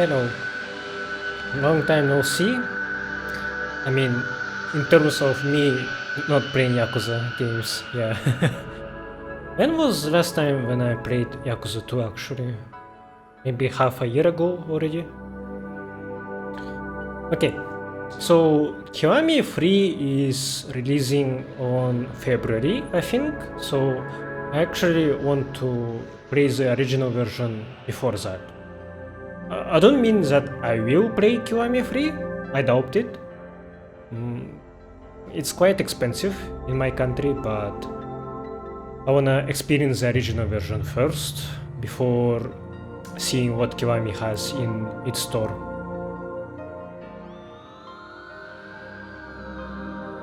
Hello. Long time no see. I mean, in terms of me not playing Yakuza games, yeah. When was the last time when I played Yakuza 2 actually? Maybe half a year ago already? Okay, so Kiwami 3 is releasing on February, I think. So I actually want to play the original version before that. I don't mean that I will play Kiwami 3, I doubt it. It's quite expensive in my country, but I wanna experience the original version first before seeing what Kiwami has in its store.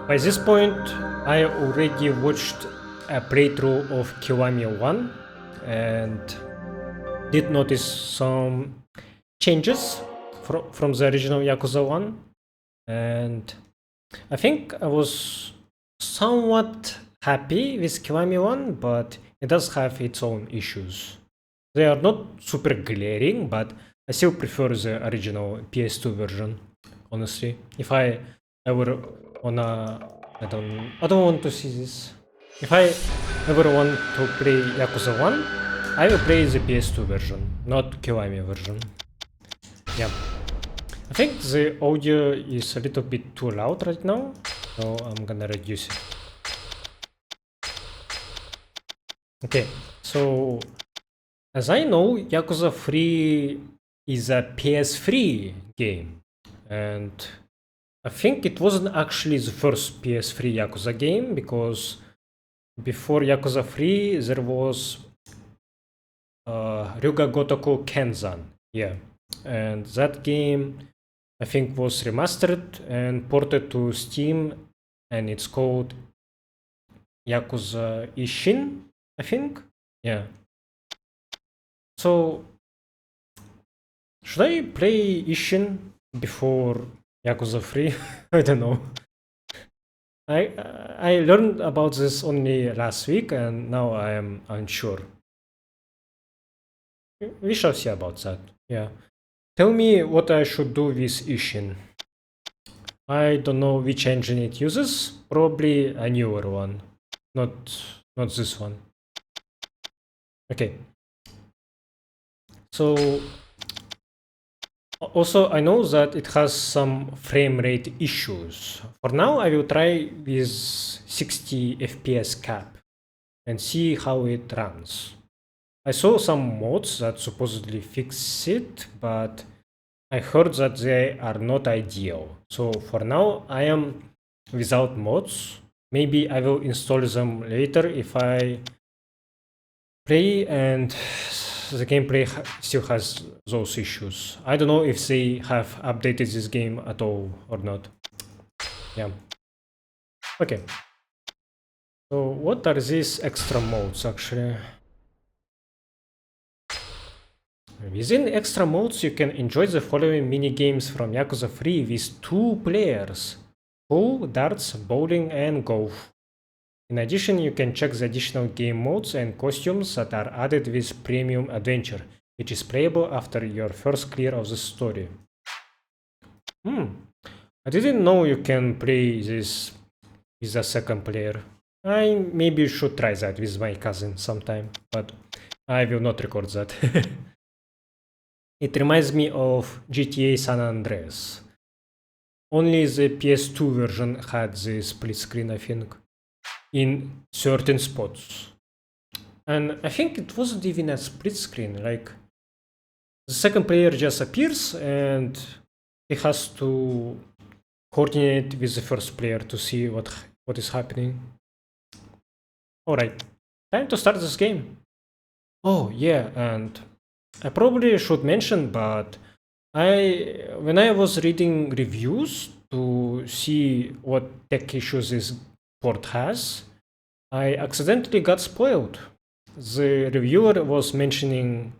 By this point, I already watched a playthrough of Kiwami 1 and did notice some changes from the original Yakuza 1, and I think I was somewhat happy with Kiwami 1, but it does have its own issues. They are not super glaring, but I still prefer the original PS2 version, honestly. If I ever wanna... I don't want to see this. If I ever want to play Yakuza 1, I will play the PS2 version, not Kiwami version. Yeah. I think the audio is a little bit too loud right now, so I'm gonna reduce it. Okay, so as I know, Yakuza 3 is a PS3 game, and I think it wasn't actually the first PS3 Yakuza game, because before Yakuza 3 there was Ryuga Gotoku Kenzan, yeah, and that game I think was remastered and ported to Steam, and it's called Yakuza Ishin, I think. Yeah. So should I play Ishin before Yakuza 3? I don't know. I learned about this only last week and now I am unsure. We shall see about that. Yeah. Tell me what I should do with Ishin. I don't know which engine it uses. Probably a newer one. Not this one. Okay. So also I know that it has some frame rate issues. For now I will try with 60 FPS cap and see how it runs. I saw some mods that supposedly fix it, but I heard that they are not ideal. So for now I am without mods. Maybe I will install them later if I play and the gameplay still has those issues. I don't know if they have updated this game at all or not. Yeah. Okay. So what are these extra modes actually? Within extra modes, you can enjoy the following mini games from Yakuza 3 with 2 players: pool, darts, bowling, and golf. In addition, you can check the additional game modes and costumes that are added with Premium Adventure, which is playable after your first clear of the story. I didn't know you can play this with a second player. I maybe should try that with my cousin sometime, but I will not record that. It reminds me of GTA San Andreas. Only the PS2 version had the split screen, I think, in certain spots. And I think it wasn't even a split screen, like the second player just appears and he has to coordinate with the first player to see what is happening. Alright, time to start this game. Oh yeah, and I probably should mention, but when I was reading reviews to see what tech issues this port has, I accidentally got spoiled. The reviewer was mentioning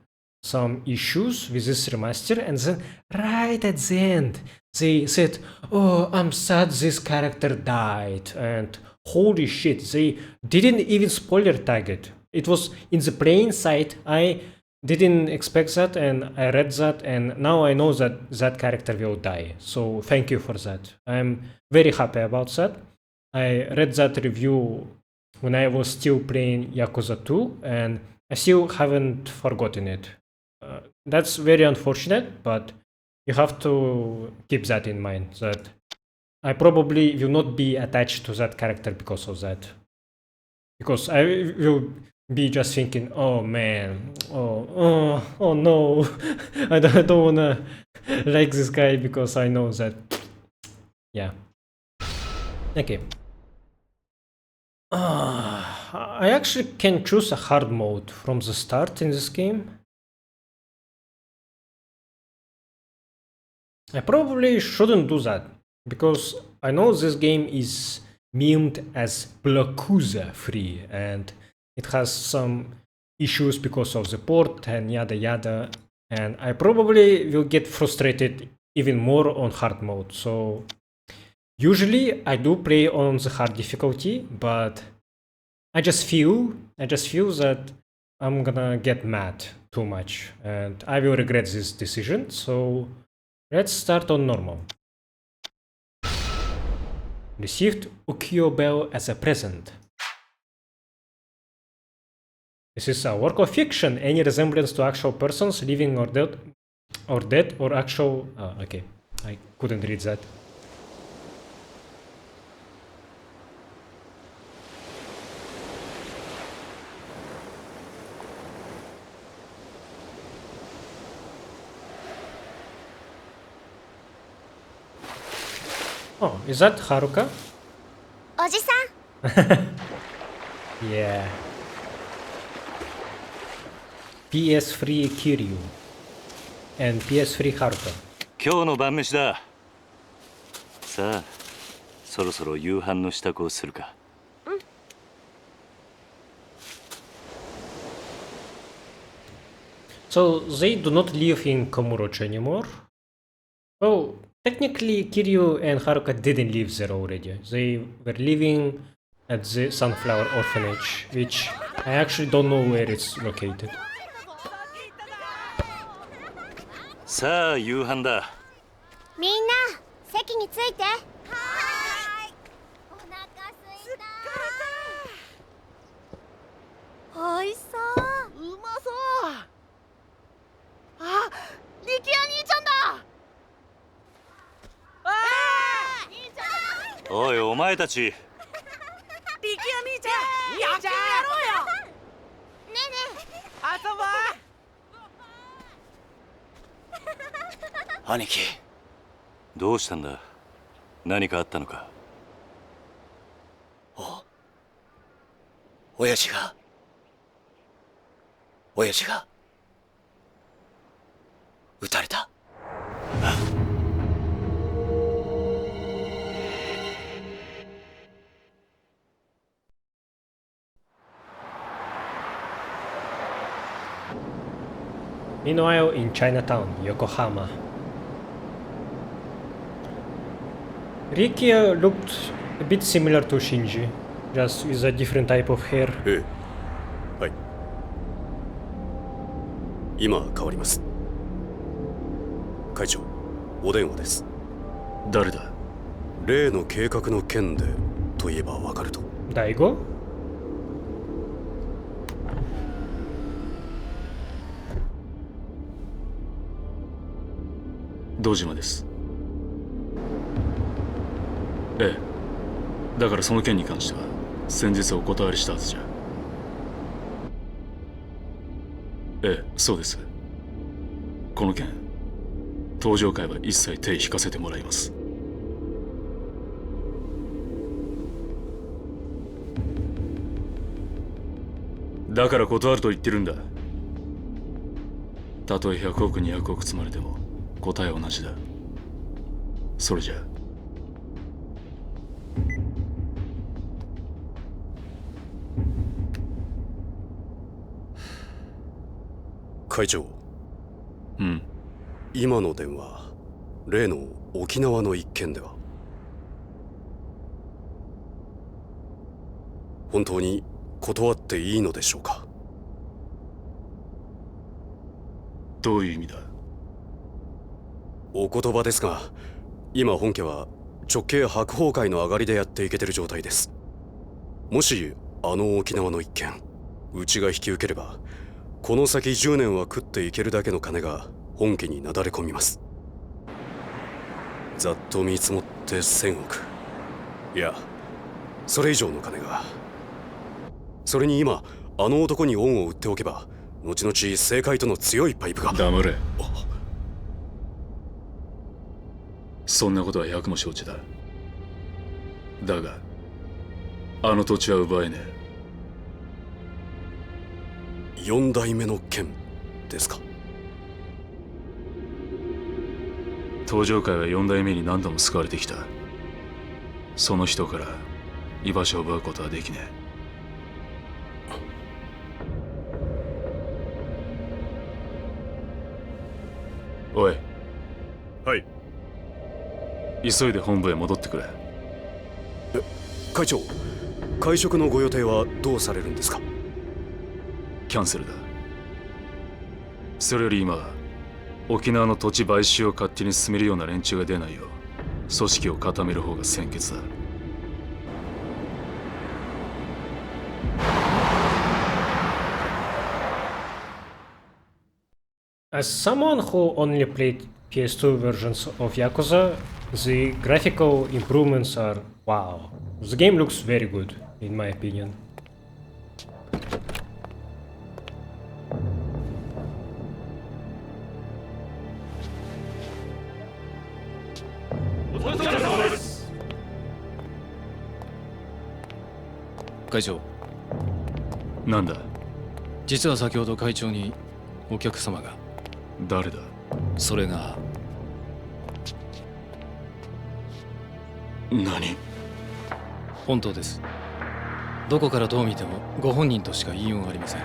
some issues with this remaster, and then right at the end they said, "Oh, I'm sad this character died," and holy shit, they didn't even spoiler tag it. It was in the plain sight. I didn't expect that, and I read that, and now I know that that character will die. So thank you for that. I'm very happy about that. I read that review when I was still playing Yakuza 2, and I still haven't forgotten it. That's very unfortunate, but you have to keep that in mind, that I probably will not be attached to that character because of that. Because I will be just thinking, oh man, oh no, I don't wanna like this guy because I know that, yeah. Okay. I actually can choose a hard mode from the start in this game. I probably shouldn't do that, because I know this game is memed as Yakuza free, and it has some issues because of the port and yada yada, and I probably will get frustrated even more on hard mode. So usually I do play on the hard difficulty, but I just feel that I'm gonna get mad too much, and I will regret this decision. So let's start on normal. Received Ukiyo Bell as a present. This is a work of fiction. Any resemblance to actual persons, living or dead, or actual. Okay, I couldn't read that. Oh, is that Haruka? おじさん Yeah. PS3 Kiryu and PS3 Haruka. 今日の晩飯だ。さあ、そろそろ夕飯の支度をするか。So they do not live in Kamurocho anymore. Oh, technically Kiryu and Haruka didn't live there already. They were living at the Sunflower Orphanage, which I actually don't know where it's located. さあ、夕飯だ。みんな席について。はーい。お腹すいた。おいしそう。うまそう。あ、力也兄ちゃんだ。兄ちゃん。おい、お前たち。力也兄ちゃん。野球やろうよ。ねえねえ。遊ぼう。兄貴、どうしたんだ。何かあったのか。親父が撃たれた。Meanwhile, in Chinatown, Yokohama. Rikia looked a bit similar to Shinji, just with a different type of hair. ええ、はい。今変わります。会長、お電話です。誰だ。例の計画の件でといえばわかると。Daigo? 堂島です。ええ、だからその件に関しては先日お断りしたはずじゃ。ええ、そうです。この件登場会は一切手引かせてもらいます。だから断ると言ってるんだ。たとえ100億200億積まれても答えは同じだ。それじゃあ。会長。うん。今の電話、例の沖縄の一件では。本当に断っていいのでしょうか。どういう意味だ？お言葉ですが、今本家は直系白鵬会の上がりでやっていけてる状態です。もしあの沖縄の一件うちが引き受ければ、この先10年は食っていけるだけの金が本家になだれ込みます。ざっと見積もって1000億、いやそれ以上の金が。それに今あの男に恩を売っておけば、後々政界との強いパイプが。黙れ。そんなことは百も承知だ。だがあの土地は奪えねえ。4代目の剣ですか？東上会は4代目に何度も救われてきた。その人から居場所を奪うことはできねえ。おい。はい。急いで本部へ戻ってくれ。会長、会食のご予定はどうされるんですか？キャンセルだ。それより今、沖縄の土地買収を勝手に進めるような連中が出ないよう組織を固める方が先決だ。As someone who only played PS2 versions of Yakuza, the graphical improvements are wow. The game looks very good, in my opinion. Kaichou, なんだ？実は先ほど会長にお客様が。誰だ？それが何？本当です。どこからどう見てもご本人としか言いようがありません。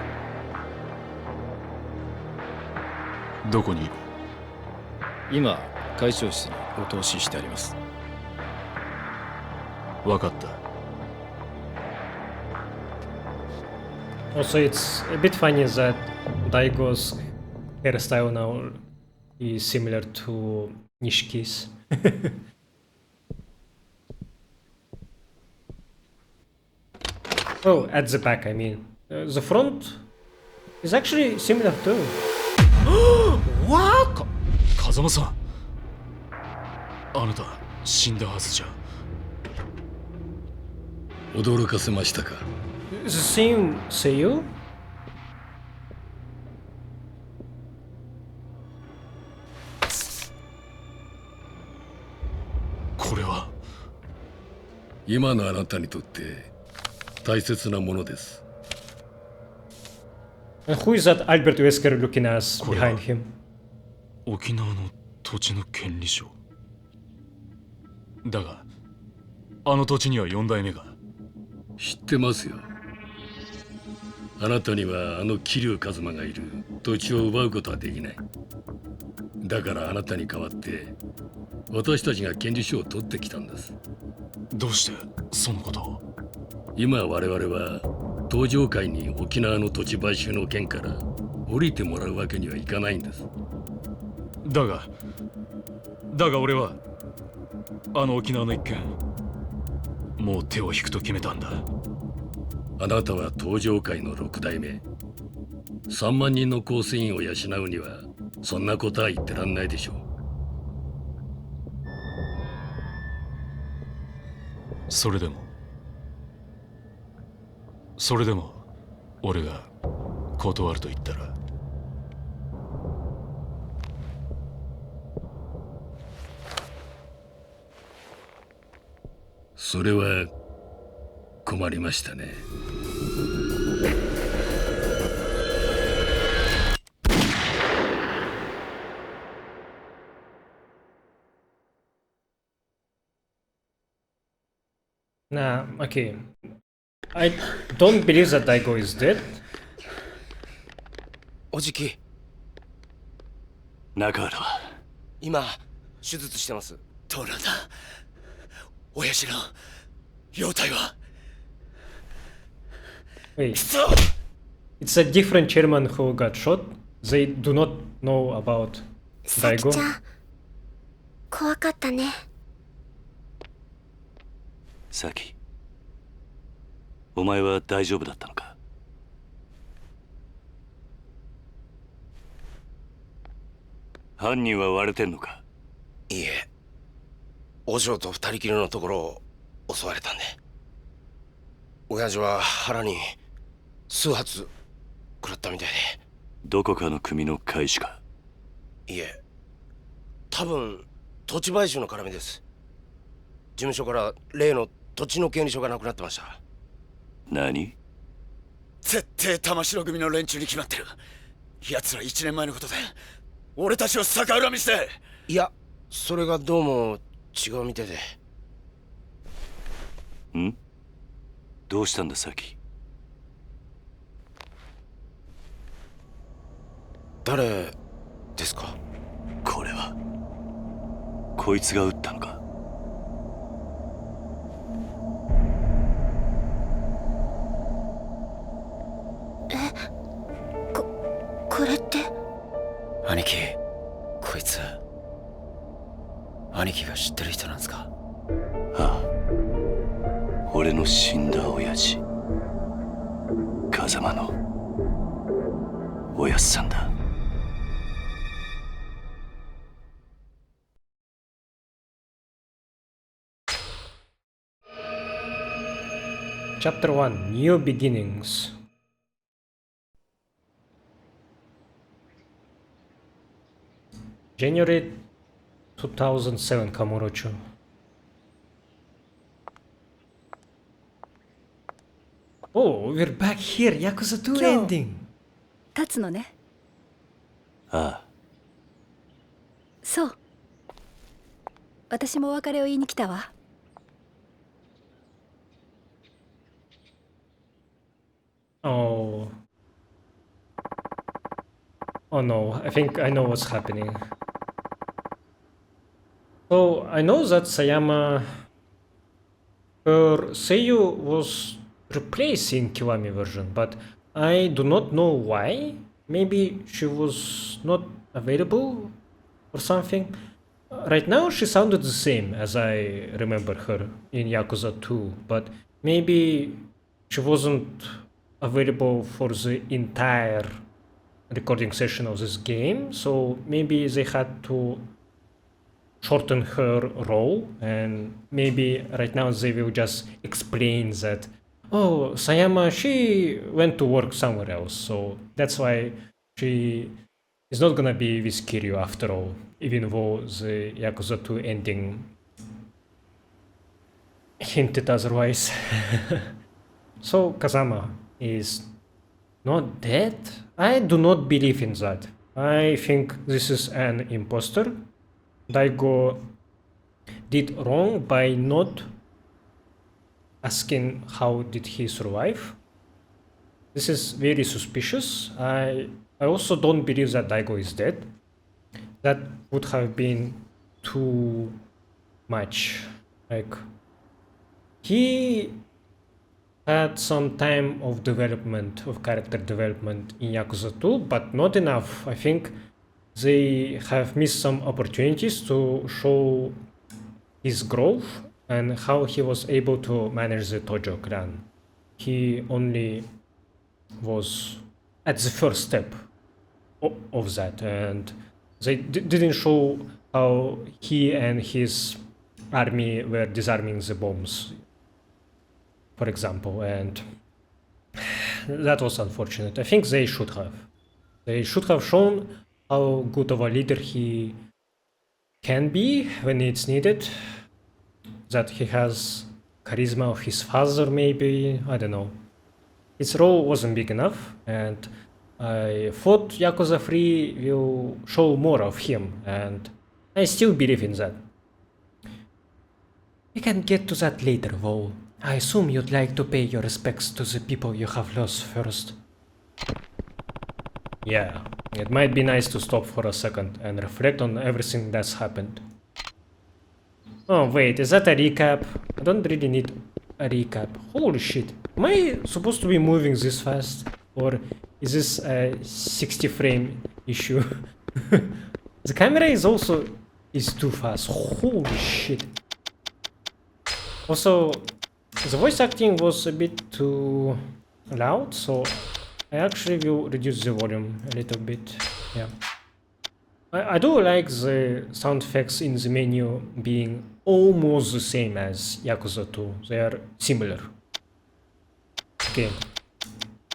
どこにいる？今、会長室にお通ししてあります。分かった。Also, it's a bit funny that Daigo's hairstyle now is similar to Nishiki's. Oh, at the back, I mean. The front is actually similar too. What? 風間さん、あなた死んだはずじゃ。驚かせましたか。The same Seiyu? これは今のあなたにとって大切なものです。And who is that Albert Wesker looking as behind him? 沖縄の土地の権利書だが、あの土地には4代目が。知ってますよ。あなたにはあの桐生一馬がいる土地を奪うことはできない。だからあなたに代わって私たちが権利書を取ってきたんです。どうしてそのことを？今我々は東上会に沖縄の土地買収の件から降りてもらうわけにはいかないんです。だが俺はあの沖縄の一件、もう手を引くと決めたんだ。あなたは東上会の6代目。3万人の構成員を養うにはそんなことは言ってらんないでしょう。それでも俺が断ると言ったら？それは困りましたね。Nah, okay. I don't believe that Daigo is dead. おじき、中原は今手術してます。どうなんだ親父の容体は。 Wait, it's a different chairman who got shot? they do not know about さきち Daigo. ゃん怖かったね。サキ、お前は大丈夫だったのか？犯人は割れてんのか？いいえ、お嬢と二人きりのところを襲われたんで。親父は腹に数発食らったみたいで。どこかの組の会士か？いえ、多分土地買収の絡みです。事務所から例の土地の権利書がなくなってました。何？絶対玉城組の連中に決まってる。奴ら1年前のことで俺たちを逆恨みして。いや、それがどうも違うみたいで。ん？どうしたんだサキ？誰ですか？これはこいつが撃ったのか？これって。兄貴、こいつ兄貴が知ってる人なんですか？ああ、俺の死んだ親父、風間のおやっさんだ。Chapter 1 New Beginnings. January 2007 Kamurocho. Oh, we're back here. Yakuza 2 ending. 立つのね。ああ、そう。私もお別れを言いに来たわ。Oh. Oh no, I think I know what's happening. So, I know that Sayama, her Seiyu was replacing Kiwami version, but I do not know why. Maybe she was not available or something. Right now she sounded the same as I remember her in Yakuza 2, but maybe she wasn't available for the entire recording session of this game, so maybe they had to shorten her role, and maybe right now they will just explain that, oh, Sayama, she went to work somewhere else, so that's why she is not gonna be with Kiryu after all, even though the Yakuza 2 ending hinted otherwise. So Kazama is not dead? I do not believe in that. I think this is an imposter. Daigo did wrong by not asking how did he survive. This is very suspicious. I also don't believe that Daigo is dead. That would have been too much. Like, he had some time of development, of character development in Yakuza 2, but not enough. I think they have missed some opportunities to show his growth and how he was able to manage the Tojo clan. He only was at the first step of that, and they didn't show how he and his army were disarming the bombs, for example, and that was unfortunate. I think they should have. They should have shown how good of a leader he can be when it's needed. That he has charisma of his father, maybe, I don't know. His role wasn't big enough, and I thought Yakuza 3 will show more of him, and I still believe in that. We can get to that later, though. I assume you'd like to pay your respects to the people you have lost first. Yeah, it might be nice to stop for a second and reflect on everything that's happened. Oh wait, is that a recap? I don't really need a recap. Holy shit. Am I supposed to be moving this fast? Or is this a 60 frame issue? The camera is too fast. Holy shit. Also, the voice acting was a bit too loud, so I actually will reduce the volume a little bit. Yeah. I do like the sound effects in the menu being almost the same as Yakuza 2. They are similar. Okay.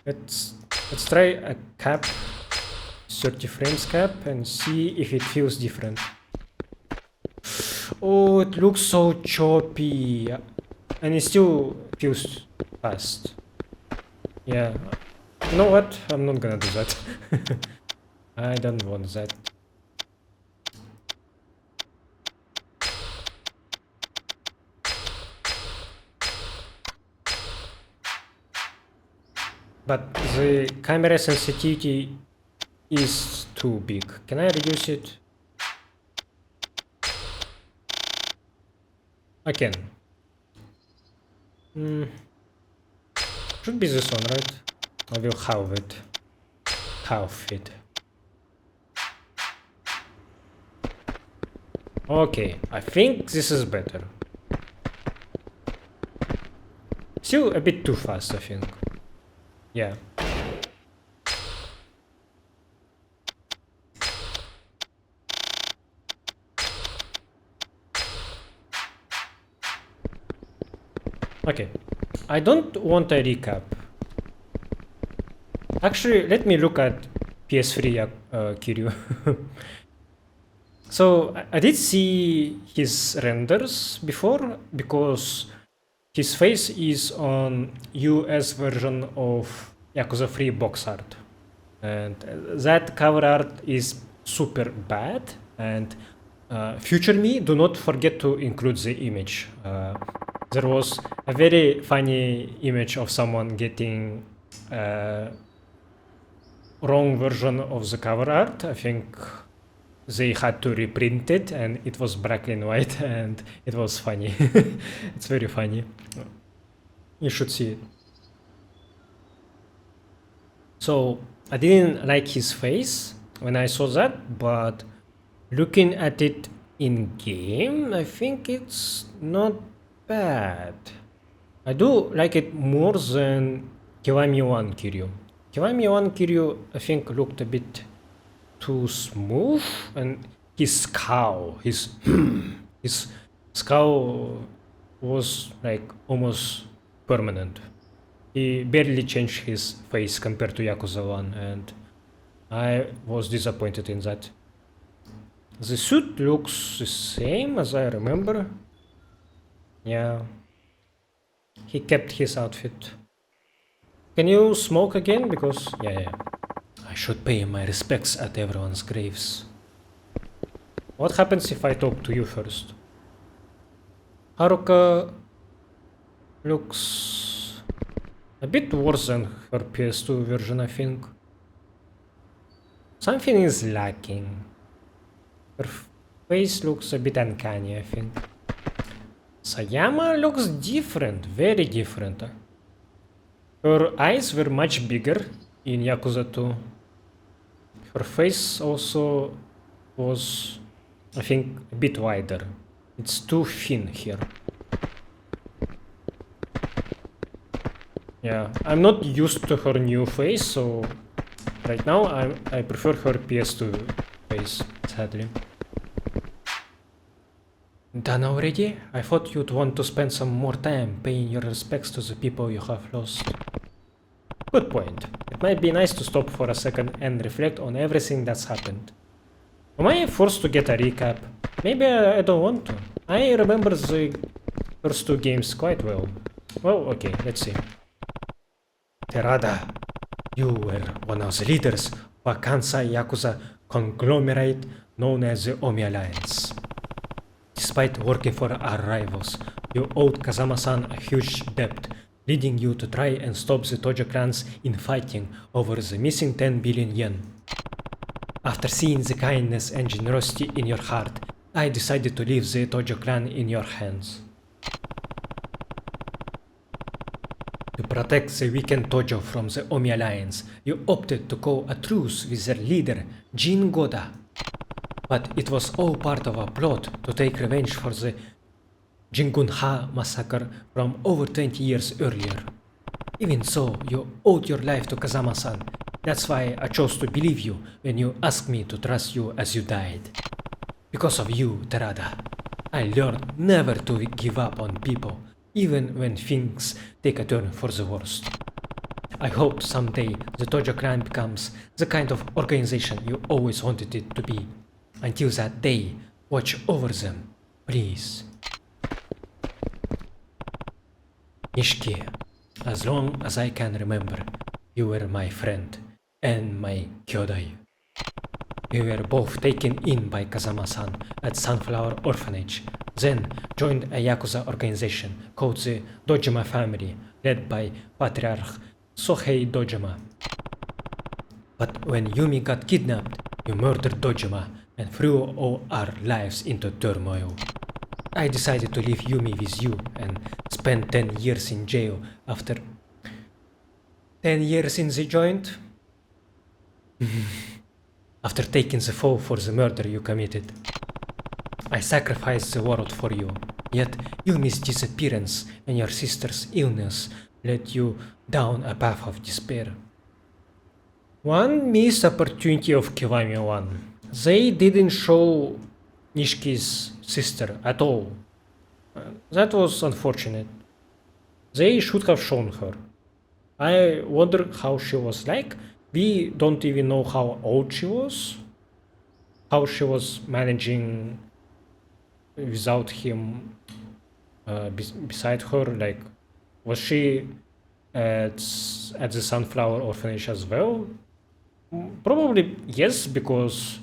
Let's try a cap, 30 frames cap, and see if it feels different. Oh, it looks so choppy, and it still feels fast. Yeah, you know what? I'm not gonna do that. I don't want that. But the camera sensitivity is too big. Can I reduce it? I can. Should be this one, right? I will halve it. Half it. Okay, I think this is better. Still a bit too fast, I think. Yeah. Okay, I don't want a recap. Actually, let me look at PS3 Kiryu. So, I did see his renders before, because his face is on US version of Yakuza 3 box art. And that cover art is super bad, and future me, do not forget to include the image. There was a very funny image of someone getting wrong version of the cover art. I think they had to reprint it, and it was black and white, and it was funny. It's very funny. You should see it. So I didn't like his face when I saw that, but looking at it in game, I think it's not bad. I do like it more than Kiwami 1 Kiryu. Kiwami 1 Kiryu, I think, looked a bit too smooth, and his scowl, his scowl was like almost permanent. He barely changed his face compared to Yakuza 1, and I was disappointed in that. The suit looks the same as I remember. Yeah. He kept his outfit. Can you smoke again? Because, yeah. I should pay my respects at everyone's graves. What happens if I talk to you first? Haruka looks a bit worse than her PS2 version, I think. Something is lacking. Her face looks a bit uncanny, I think. Sayama looks different, very different. Her eyes were much bigger in Yakuza 2. Her face also was, I think, a bit wider. It's too thin here. Yeah, I'm not used to her new face, so right now I prefer her PS2 face, sadly. Done already? I thought you'd want to spend some more time paying your respects to the people you have lost. Good point. It might be nice to stop for a second and reflect on everything that's happened. Am I forced to get a recap? Maybe I don't want to. I remember the first two games quite well. Well, okay, let's see. Terada, you were one of the leaders of a Kansai Yakuza conglomerate known as the Omi Alliance. Despite working for our rivals, you owed Kazama-san a huge debt, leading you to try and stop the Tojo clans in fighting over the missing 10 billion yen. After seeing the kindness and generosity in your heart, I decided to leave the Tojo clan in your hands. To protect the weakened dojo from the Omi Alliance, you opted to go a truce with their leader, Jin Goda. But it was all part of a plot to take revenge for the Jingunha massacre from over 20 years earlier. Even so, you owed your life to Kazama-san. That's why I chose to believe you when you asked me to trust you as you died. Because of you, Terada, I learned never to give up on people, even when things take a turn for the worst. I hope someday the Dojo Clan becomes the kind of organization you always wanted it to be. Until that day, watch over them, please. Nishiki, as long as I can remember, you were my friend and my kyodai. We were both taken in by Kazama-san at Sunflower Orphanage, then joined a Yakuza organization called the Dojima family, led by Patriarch Sohei Dojima. But when Yumi got kidnapped, you murdered Dojima and threw all our lives into turmoil. I decided to leave Yumi with you and spend 10 years in jail after 10 years in the joint? After taking the fall for the murder you committed. I sacrificed the world for you, yet Yumi's disappearance and your sister's illness led you down a path of despair. One missed opportunity of Kiwami 1. They didn't show Nishiki's sister at all. That was unfortunate. They should have shown her. I wonder how she was like. We don't even know how old she was. How she was managing without him beside her. Like, was she at the Sunflower Orphanage as well? Probably yes, because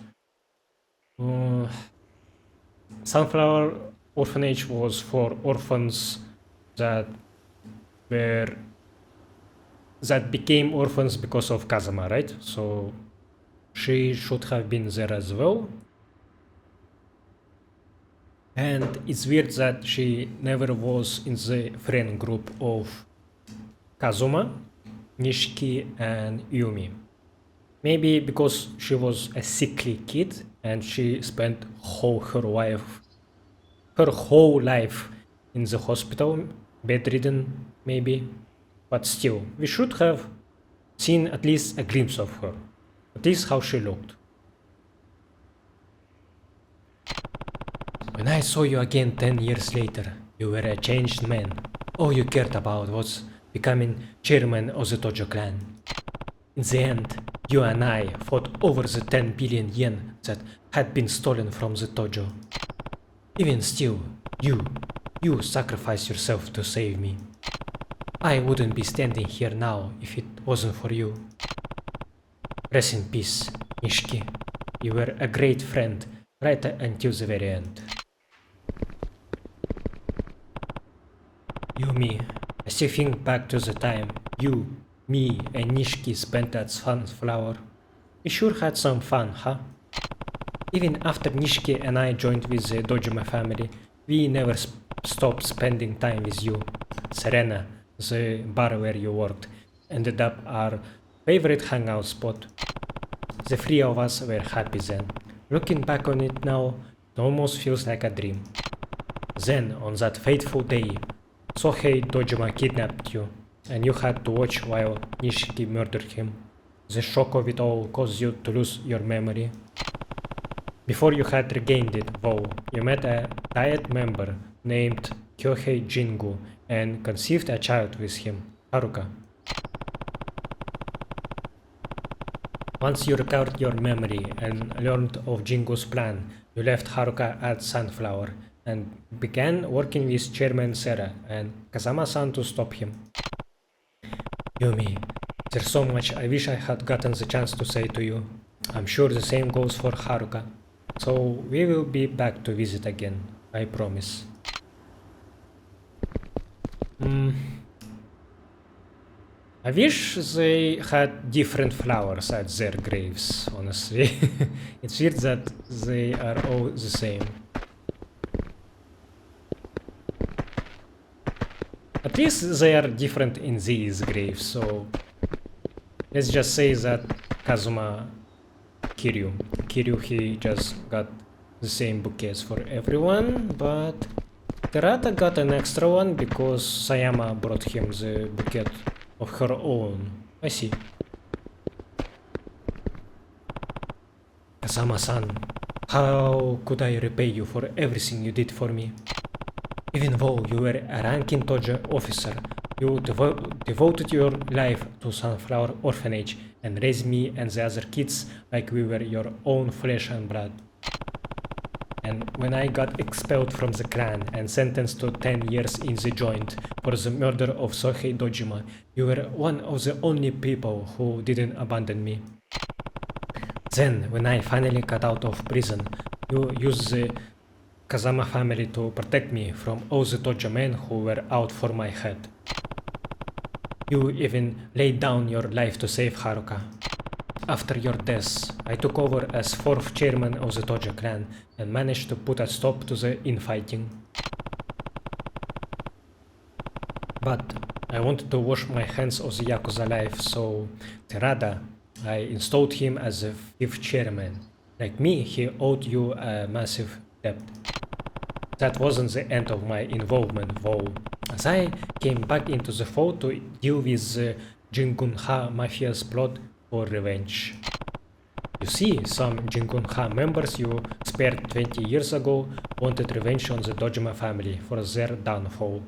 Sunflower Orphanage was for orphans that became orphans because of Kazama, right? So she should have been there as well. And it's weird that she never was in the friend group of Kazuma, Nishiki, and Yumi. Maybe because she was a sickly kid and she spent her whole life in the hospital, bedridden maybe. But still, we should have seen at least a glimpse of her. At least how she looked. When I saw you again 10 years later, you were a changed man. All you cared about was becoming chairman of the Dojo clan. In the end, you and I fought over the 10 billion yen that had been stolen from the dojo. Even still, you sacrificed yourself to save me. I wouldn't be standing here now if it wasn't for you. Rest in peace, Nishiki. You were a great friend right until the very end. Yumi, I still think back to the time you, me, and Nishiki spent at Sunflower. We sure had some fun, huh? Even after Nishiki and I joined with the Dojima family, we never stopped spending time with you. Serena, the bar where you worked, ended up our favorite hangout spot. The three of us were happy then. Looking back on it now, it almost feels like a dream. Then, on that fateful day, Sohei Dojima kidnapped you, and you had to watch while Nishiki murdered him. The shock of it all caused you to lose your memory. Before you had regained it, though, you met a Diet member named Kyohei Jingu and conceived a child with him, Haruka. Once you recovered your memory and learned of Jingu's plan, you left Haruka at Sunflower and began working with Chairman Sera and Kazama-san to stop him. Yumi, there's so much I wish I had gotten the chance to say to you. I'm sure the same goes for Haruka. So we will be back to visit again, I promise. I wish they had different flowers at their graves, honestly. It's weird that they are all the same. At least they are different in these graves, so let's just say that Kazuma Kiryu, he just got the same bouquets for everyone, but Terada got an extra one because Sayama brought him the bouquet of her own. I see. Kazama-san, how could I repay you for everything you did for me? Even though you were a ranking Tojo officer, you devoted your life to Sunflower Orphanage and raised me and the other kids like we were your own flesh and blood. And when I got expelled from the clan and sentenced to 10 years in the joint for the murder of Sohei Dojima, you were one of the only people who didn't abandon me. Then, when I finally got out of prison, you used the Kazama family to protect me from all the Tojo men who were out for my head. You even laid down your life to save Haruka. After your death, I took over as 4th chairman of the Tojo clan and managed to put a stop to the infighting. But I wanted to wash my hands of the Yakuza life, so Terada, I installed him as the 5th chairman. Like me, he owed you a massive debt. That wasn't the end of my involvement though, as I came back into the fold to deal with the Jingun-ha mafia's plot for revenge. You see, some Jingun-ha members you spared 20 years ago wanted revenge on the Dojima family for their downfall,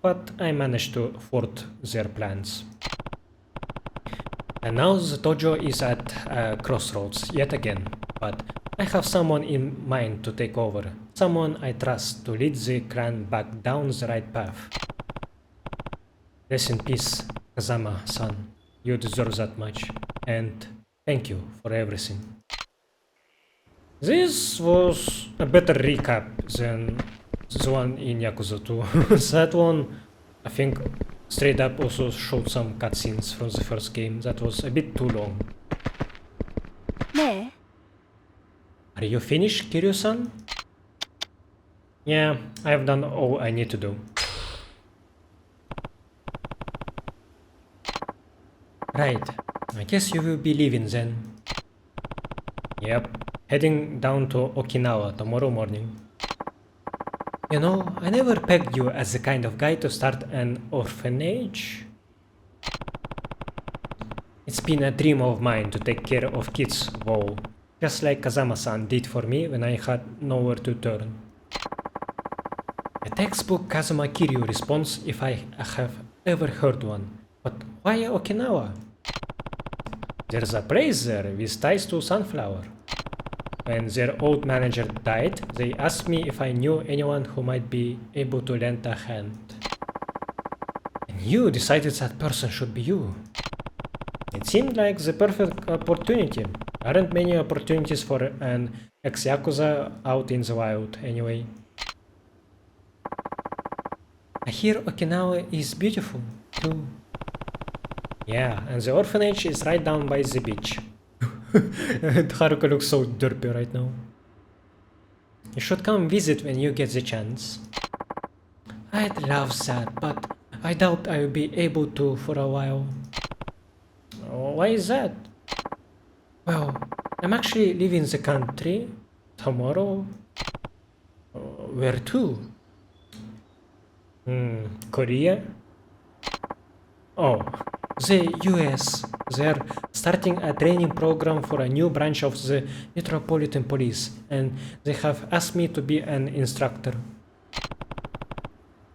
but I managed to thwart their plans. And now the Tojo is at a crossroads yet again, but I have someone in mind to take over, someone I trust to lead the clan back down the right path. Rest in peace, Kazama-san. You deserve that much, and thank you for everything. This was a better recap than the one in Yakuza 2. That one, I think, straight up also showed some cutscenes from the first game. That was a bit too long. Ne? Are you finished, Kiryu-san? Yeah, I've done all I need to do. Right, I guess you will be leaving then. Yep, heading down to Okinawa tomorrow morning. You know, I never pegged you as the kind of guy to start an orphanage. It's been a dream of mine to take care of kids, though, just like Kazama-san did for me when I had nowhere to turn. A textbook Kazuma Kiryu response if I have ever heard one. But why Okinawa? There's a place there with ties to Sunflower. When their old manager died, they asked me if I knew anyone who might be able to lend a hand. And you decided that person should be you. It seemed like the perfect opportunity. Aren't many opportunities for an ex-Yakuza out in the wild, anyway. I hear Okinawa is beautiful, too. Yeah, and the orphanage is right down by the beach. Haruka looks so derpy right now. You should come visit when you get the chance. I'd love that, but I doubt I will be able to for a while. Why is that? Well, I'm actually leaving the country tomorrow. Where to? Korea? Oh, the US. They're starting a training program for a new branch of the Metropolitan Police, and they have asked me to be an instructor.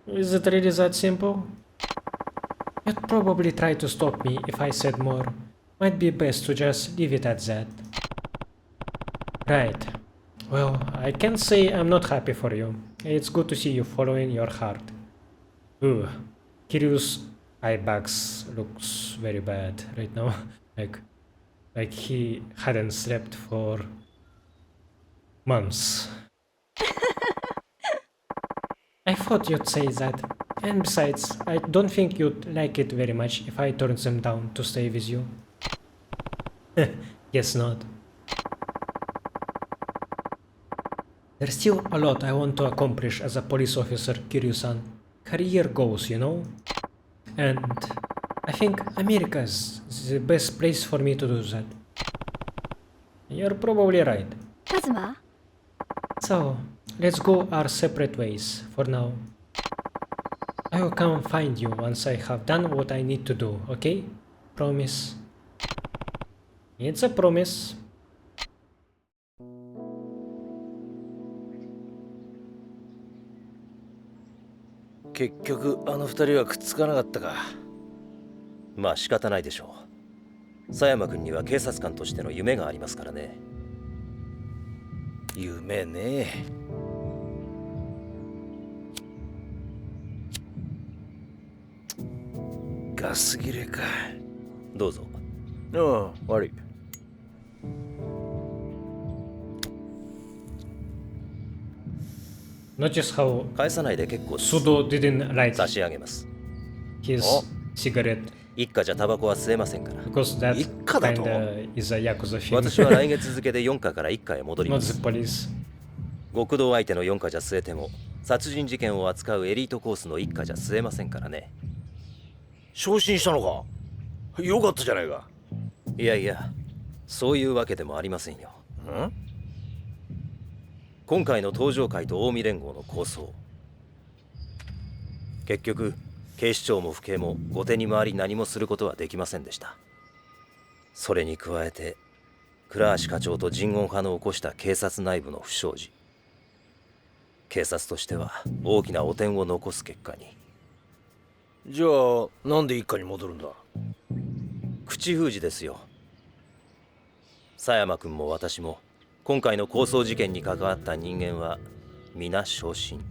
Is it really that simple? You'd probably try to stop me if I said more. Might be best to just leave it at that. Right. Well, I can't say I'm not happy for you. It's good to see you following your heart. Ooh, Kiryu's eye bags looks very bad right now. like he hadn't slept for months. I thought you'd say that. And besides, I don't think you'd like it very much if I turned them down to stay with you. Guess not. There's still a lot I want to accomplish as a police officer, Kiryu-san. Career goals, you know? And I think America is the best place for me to do that. You're probably right. カズマ So, let's go our separate ways for now. I will come find you once I have done what I need to do, okay? Promise. It's a promise. 結局あの二人はくっつかなかったか。まあ仕方ないでしょう。佐山君には警察官としての夢がありますからね。夢ね。ガス切れか。どうぞ。ああ、悪い。Notice how 返さないで結構です。 Sudo didn't light 差し上げます。 his cigarette 一家じゃタバコは吸えませんから。 because that 一家だと kinda is a Yakuza thing. 私は来月付で4課から1課へ戻り Not ま the す。 police. 極道相手の4課じゃ吸えても、殺人事件を扱うエリートコースの1課じゃ吸えませんからね。昇進したのか。よかったじゃないか。いやいや、そういうわけでもありませんよ。ん？今回の登場会と近江連合の抗争。結局、警視庁も府警も後手に回り何もすることはできませんでした。それに加えて、倉橋課長と人言派の起こした警察内部の不祥事。警察としては大きな汚点を残す結果に。じゃあなんで一家に戻るんだ。口封じですよ。佐山君も私も今回の抗争事件に関わった人間は皆昇進。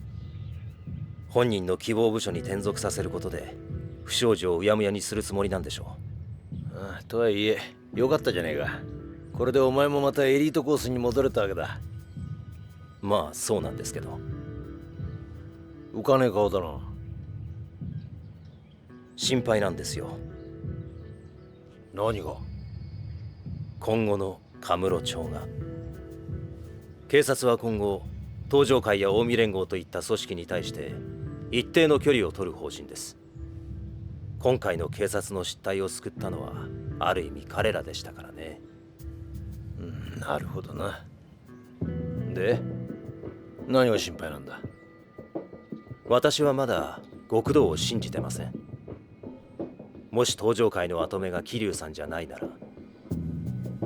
本人の希望部署に転属させることで不祥事をうやむやにするつもりなんでしょう。ああ、とはいえよかったじゃねえか。これでお前もまたエリートコースに戻れたわけだ。まあそうなんですけど。浮かねえ顔だな。心配なんですよ。何が？今後のカムロ町が。警察は今後東上会や近江連合といった組織に対して一定の距離を取る方針です。今回の警察の失態を救ったのはある意味彼らでしたからね。なるほどな。で、何が心配なんだ。私はまだ極道を信じてません。もし東上会の跡目が桐生さんじゃないなら、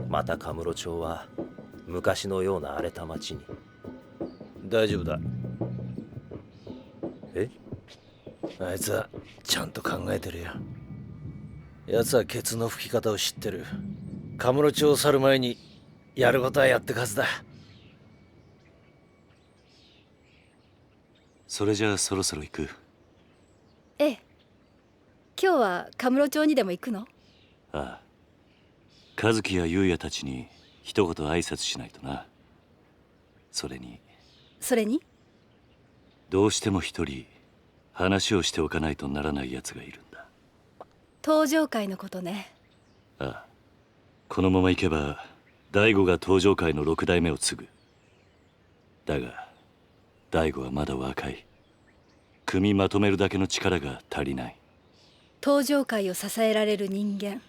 またカムロ町は昔のような荒れた町に。大丈夫だ。え？あいつはちゃんと考えてるよ。奴はケツの吹き方を知ってる。カムロ町を去る前にやることはやってくはずだ。それじゃあそろそろ行く。ええ。今日はカムロ町にでも行くの？ああ、和樹や優也たちに一言挨拶しないとな。それにどうしても一人話をしておかないとならない奴がいるんだ。登場会のことね。ああ、このまま行けば大悟が登場会の6代目を継ぐ。だが大悟はまだ若い。組まとめるだけの力が足りない。登場会を支えられる人間、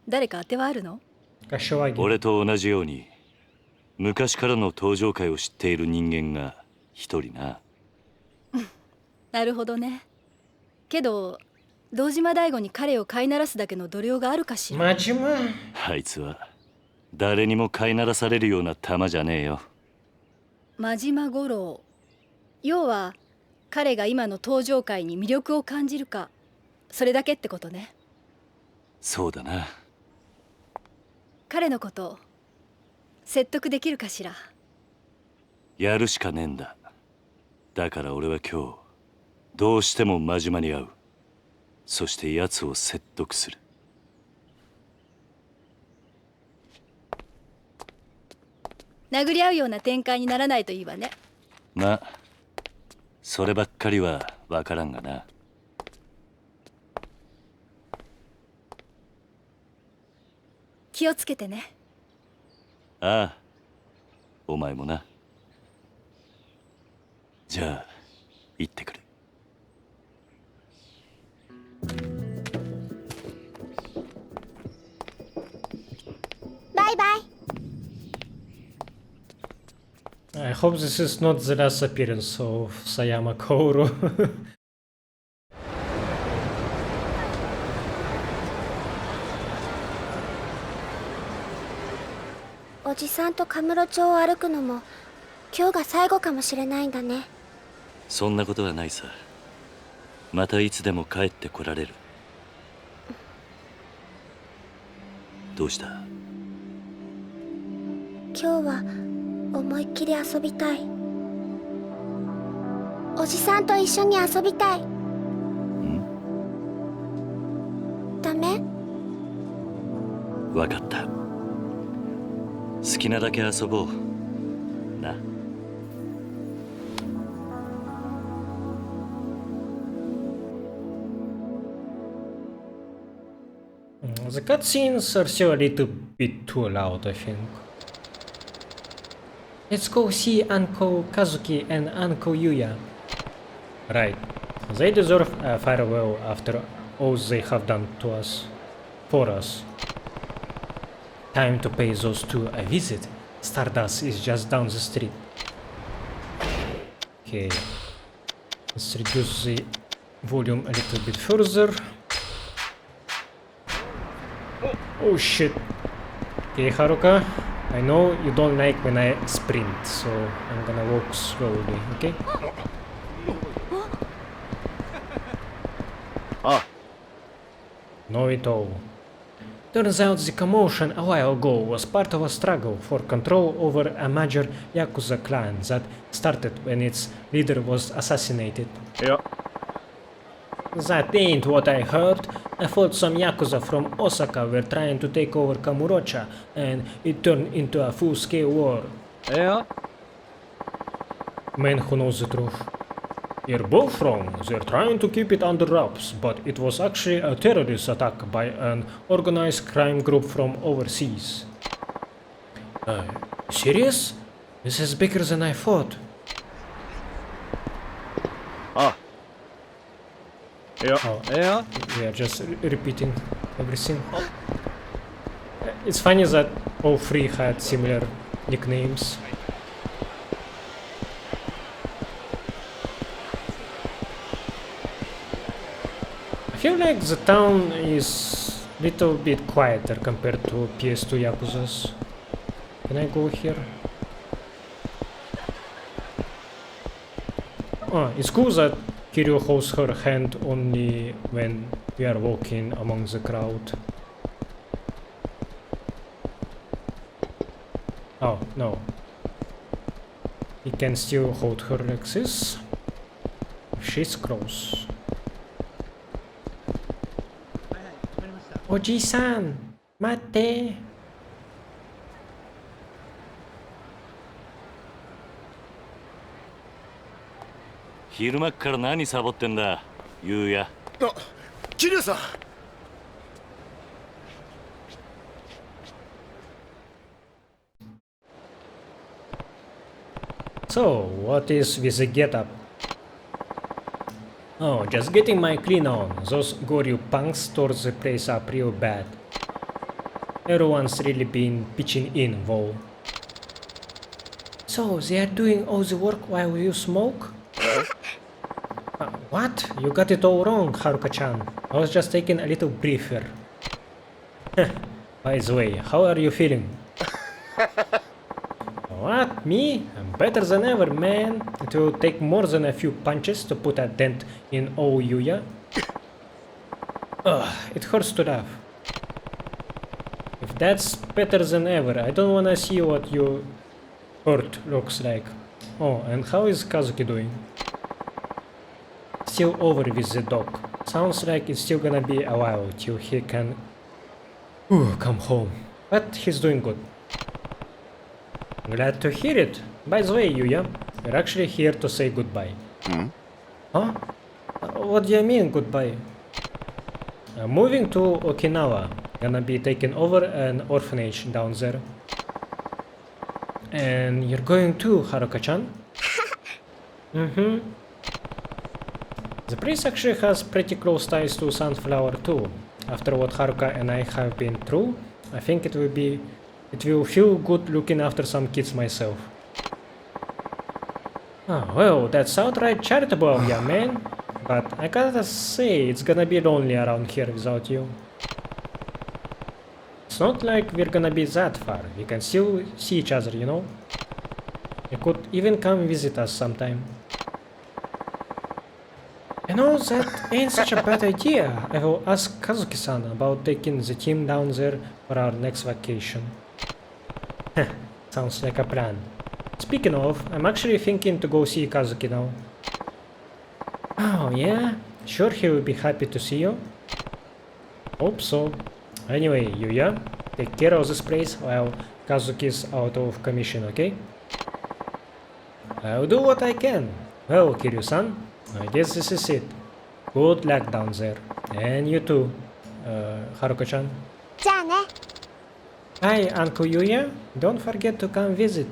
誰か当てはあるの？俺と同じように昔からの登場会を知っている人間が一人な。なるほどね。けど堂島大吾に彼を飼いならすだけの度量があるかしら。あいつは誰にも飼いならされるような玉じゃねえよ。真島五郎。要は彼が今の登場会に魅力を感じるか、それだけってことね。そうだな。彼のこと説得できるかしら。やるしかねえんだ。だから俺は今日どうしても真島に会う。そして奴を説得する。殴り合うような展開にならないといいわね。まあそればっかりは分からんがな。気をつけてね。ああ、お前もな。じゃあ行ってくる。hope this is not the last appearance of Sayama Kouro. おじさんとカムロ町を歩くのも今日が最後かもしれないんだね。そんなことはないさ。またいつでも帰ってこられる。どうした？今日は思いっきり遊びたい。おじさんと一緒に遊びたい。ダメ？わかった。好きなだけ遊ぼう。な。The cutscenes are still a little bit too loud, I think. Let's go see Uncle Kazuki and Uncle Yuya. Right. They deserve a farewell after all they have done to us. For us. Time to pay those two a visit. Stardust is just down the street. Okay. Let's reduce the volume a little bit further. Oh shit. Okay, Haruka, I know you don't like when I sprint, so I'm gonna walk slowly, okay? Know it all. Turns out the commotion a while ago was part of a struggle for control over a major Yakuza clan that started when its leader was assassinated. Yeah. That ain't what I heard. I thought some Yakuza from Osaka were trying to take over Kamurocha, and it turned into a full-scale war. Yeah. Man who knows the truth. You're both wrong. They're trying to keep it under wraps, but it was actually a terrorist attack by an organized crime group from overseas. Serious? This is bigger than I thought. Yeah. Oh. Yeah. We are just repeating everything. It's funny that all three had similar nicknames. I feel like the town is a little bit quieter compared to PS2 Yakuzas. Can I go here? Oh, it's cool that Kiryu holds her hand only when we are walking among the crowd. Oh, no. He can still hold her like this. She's close. Oji-san! Mate!昼間っから何サボってんだ、ゆうや。桐生さん。So, what is with the getup? Oh, just getting my clean on. Those Goryu punks tore the place up real bad. Everyone's really been pitching in, though. So, they are doing all the work while you smoke? What? You got it all wrong, Haruka-chan. I was just taking a little briefer. By the way, how are you feeling? What? Me? I'm better than ever, man. It will take more than a few punches to put a dent in old Yuya. Ugh, it hurts to laugh. If that's better than ever, I don't wanna see what your hurt looks like. Oh, and how is Kazuki doing? Still over with the dog. Sounds like it's still gonna be a while till he can come home. But he's doing good. Glad to hear it. By the way, Yuya, we're actually here to say goodbye. Huh? What do you mean goodbye? I'm moving to Okinawa. Gonna be taking over an orphanage down there. And you're going too, Haruka-chan? Mm-hmm. The priest actually has pretty close ties to Sunflower too. After what Haruka and I have been through, I think it will feel good looking after some kids myself. Oh, well, that's outright charitable of you, man. But I gotta say, it's gonna be lonely around here without you. It's not like we're gonna be that far. We can still see each other, you know? You could even come visit us sometime. You know, that ain't such a bad idea. I will ask Kazuki-san about taking the team down there for our next vacation. Heh, sounds like a plan. Speaking of, I'm actually thinking to go see Kazuki now. Oh, yeah? Sure he will be happy to see you? Hope so. Anyway, Yuya, take care of this place while Kazuki's out of commission, okay? I'll do what I can. Well, Kiryu-san, I guess this is it. Good luck down there. And you too, Haruko-chan. じゃあね。 Hi, Uncle Yuya. Don't forget to come visit.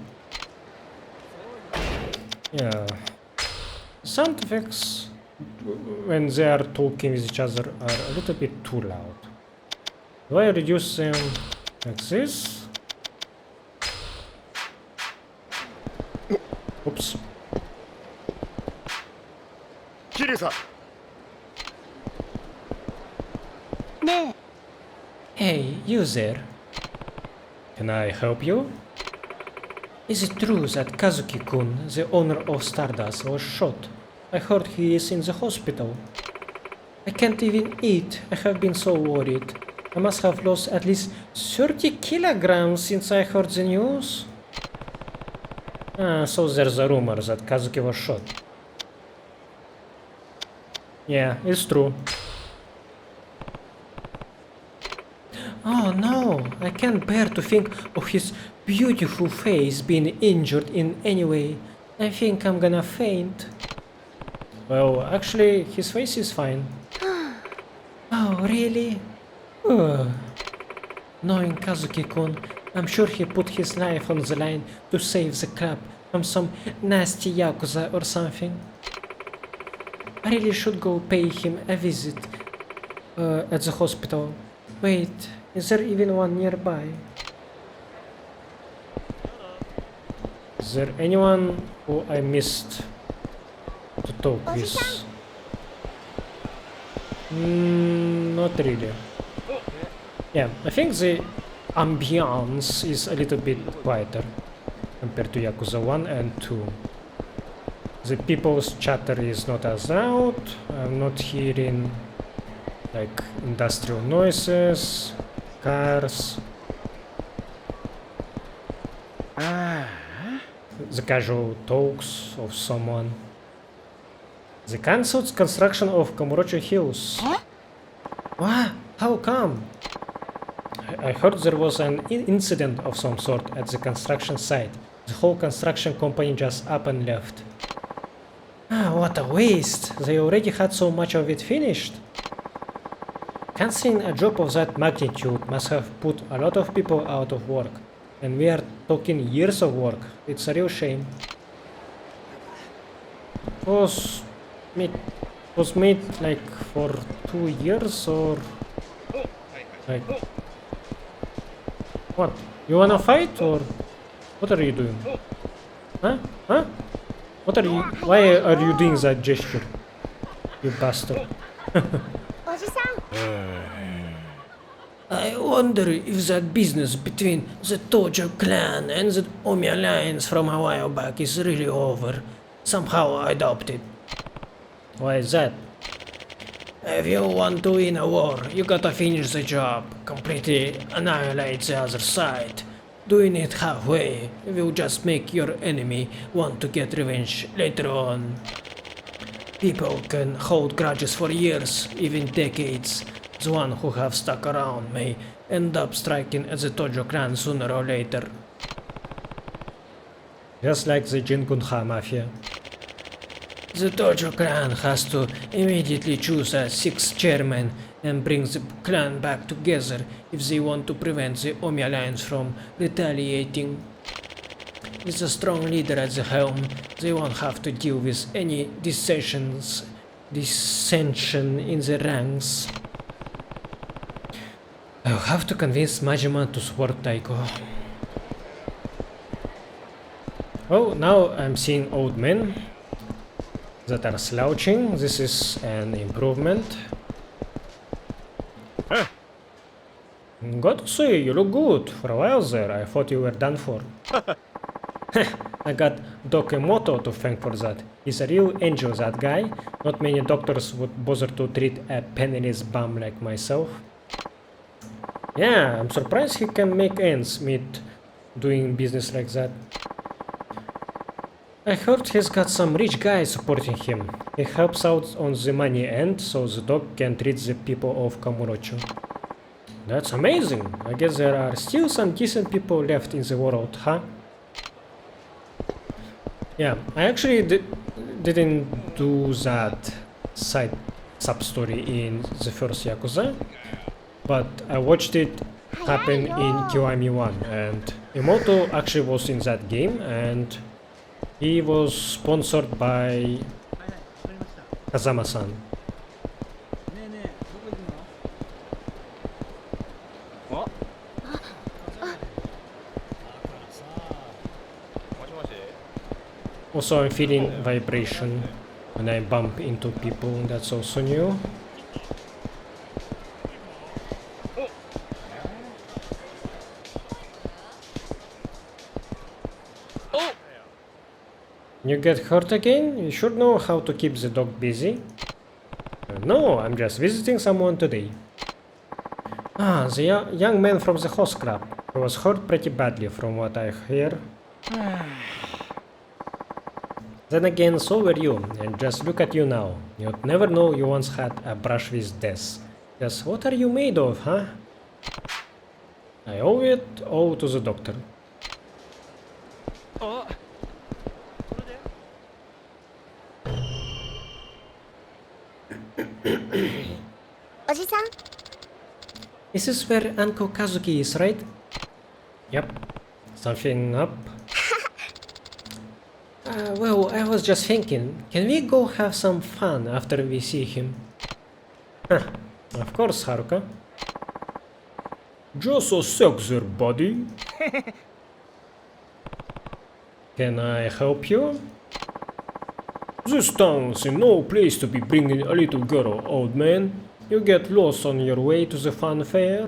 Yeah. Sound effects when they are talking with each other are a little bit too loud. Do I reduce them like this? Oops. Kiryu-san. Hey, you there. Can I help you? Is it true that Kazuki-kun, the owner of Stardust, was shot? I heard he is in the hospital. I can't even eat. I have been so worried. I must have lost at least 30 kilograms since I heard the news. So there's a rumor that Kazuki was shot. Yeah, it's true. Oh no, I can't bear to think of his beautiful face being injured in any way. I think I'm gonna faint. Well, actually, his face is fine. Oh, really? Ugh. Knowing Kazuki-kun, I'm sure he put his life on the line to save the club from some nasty Yakuza or something. I really should go pay him a visit at the hospital. Wait, is there even one nearby? Is there anyone who I missed to talk with? Not really. Yeah, I think the ambiance is a little bit quieter compared to Yakuza 1 and 2. The people's chatter is not as loud. I'm not hearing like industrial noises, cars. The casual talks of someone. They cancelled construction of Kamurocho Hills. Huh? What? How come? I heard there was an incident of some sort at the construction site. The whole construction company just up and left. What a waste! They already had so much of it finished. Cancelling a job of that magnitude must have put a lot of people out of work. And we are talking years of work. It's a real shame. Was made like for 2 years or like what? You wanna fight or what are you doing? Huh? What are you? Why are you doing that gesture? You bastard. I wonder if that business between the Tojo clan and the Omi alliance from a while back is really over. Somehow I doubt it. Why is that? If you want to win a war, you gotta finish the job, completely annihilate the other side. Doing it halfway will just make your enemy want to get revenge later on. People can hold grudges for years, even decades. The one who have stuck around may end up striking at the Tojo clan sooner or later. Just like the Jingunha Mafia. The Tojo clan has to immediately choose a 6th chairman and bring the clan back together if they want to prevent the Omi alliance from retaliating. With a strong leader at the helm, they won't have to deal with any dissension in the ranks. I'll have to convince Majima to support Taiko. Oh, now I'm seeing old men that are slouching. This is an improvement. Got to say, you look good. For a while there, I thought you were done for. I got Doc Emoto to thank for that. He's a real angel, that guy. Not many doctors would bother to treat a penniless bum like myself. Yeah, I'm surprised he can make ends meet doing business like that. I heard he's got some rich guys supporting him. He helps out on the money end so the doc can treat the people of Kamurocho. That's amazing. I guess there are still some decent people left in the world, huh? Yeah, I actually didn't do that side sub-story in the first Yakuza, but I watched it happen in Kiwami 1, and Emoto actually was in that game, and he was sponsored by Kazama-san. Also, I'm feeling vibration when I bump into people, that's also new. You get hurt again? You should know how to keep the dog busy. No, I'm just visiting someone today. Ah, the young man from the host club. He was hurt pretty badly from what I hear. Then again, so were you, and just look at you now. You'd never know you once had a brush with death. Just what are you made of, huh? I owe it all to the doctor. Oji-san? This is where Anko Kazuki is, right? Yep. Something up? Well, I was just thinking, can we go have some fun after we see him? Huh, of course, Haruka. Just a sec there, buddy. Can I help you? This town's no place to be bringing a little girl, old man. You get lost on your way to the fun fair.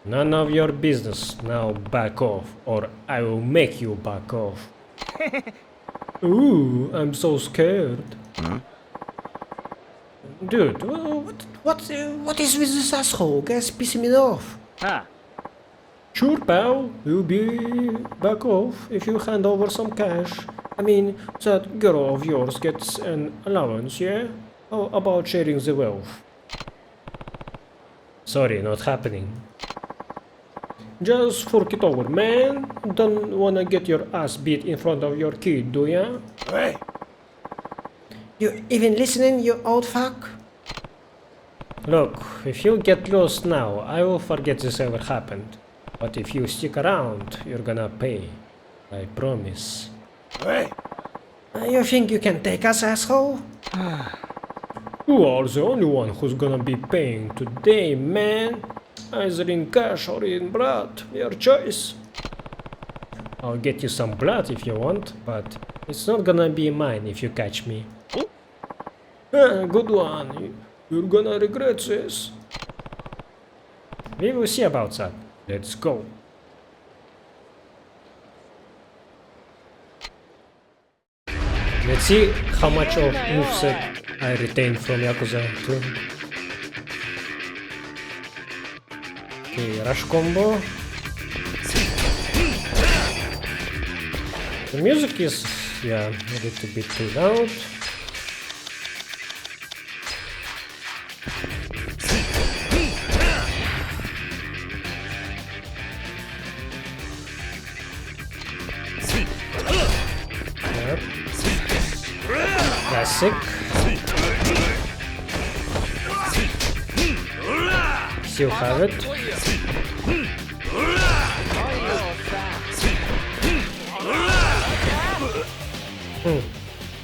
None of your business. Now back off, or I will make you back off. Ooh, I'm so scared. Huh? Dude, what is with this asshole? Guy's pissing me off. Sure, pal. You'll be back off if you hand over some cash. I mean, that girl of yours gets an allowance, yeah? How about sharing the wealth? Sorry, not happening. Just fork it over, man. Don't wanna get your ass beat in front of your kid, do ya? Hey! You even listening, you old fuck? Look, if you get lost now, I will forget this ever happened. But if you stick around, you're gonna pay. I promise. Hey! You think you can take us, asshole? You are the only one who's gonna be paying today, man. Either in cash or in blood, your choice. I'll get you some blood if you want, but it's not gonna be mine if you catch me. Good one. You're gonna regret this. We will see about that. Let's go. Let's see how much of moveset I retained from Yakuza 2. Okay, rush combo. The music is, yeah, a little bit too loud. Yep. Classic. Still have it.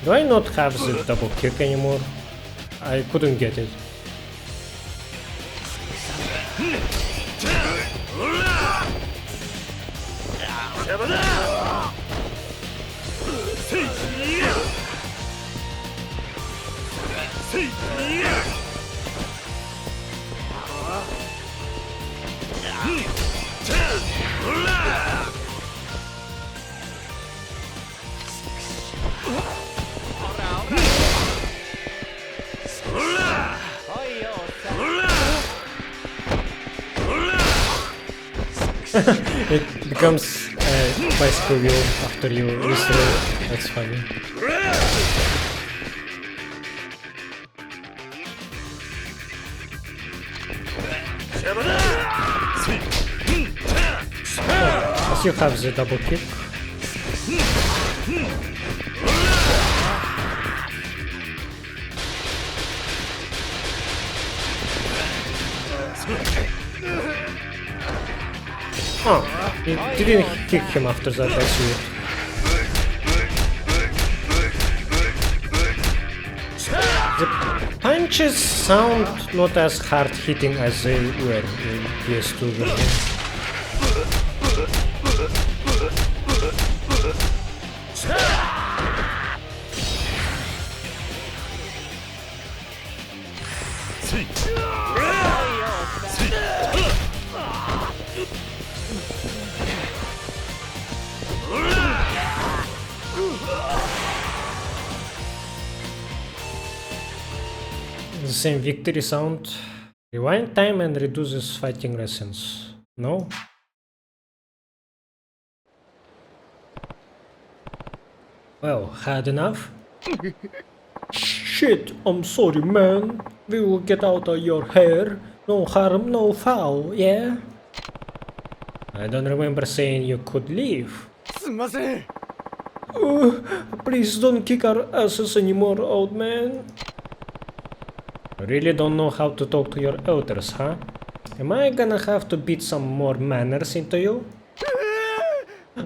Do I not have the double kick anymore? I couldn't get it. It becomes a bicycle wheel after you restore. That's funny. Oh, as you have the double kick. Oh, he didn't kick him after that, that's weird. The punches sound not as hard hitting as they were in PS2 version. The same victory sound. Rewind time and reduces fighting lessons. No? Well, had enough? Shit, I'm sorry, man. We will get out of your hair. No harm, no foul, yeah? I don't remember saying you could leave. Please don't kick our asses anymore, old man. You really don't know how to talk to your elders, huh? Am I gonna have to beat some more manners into you?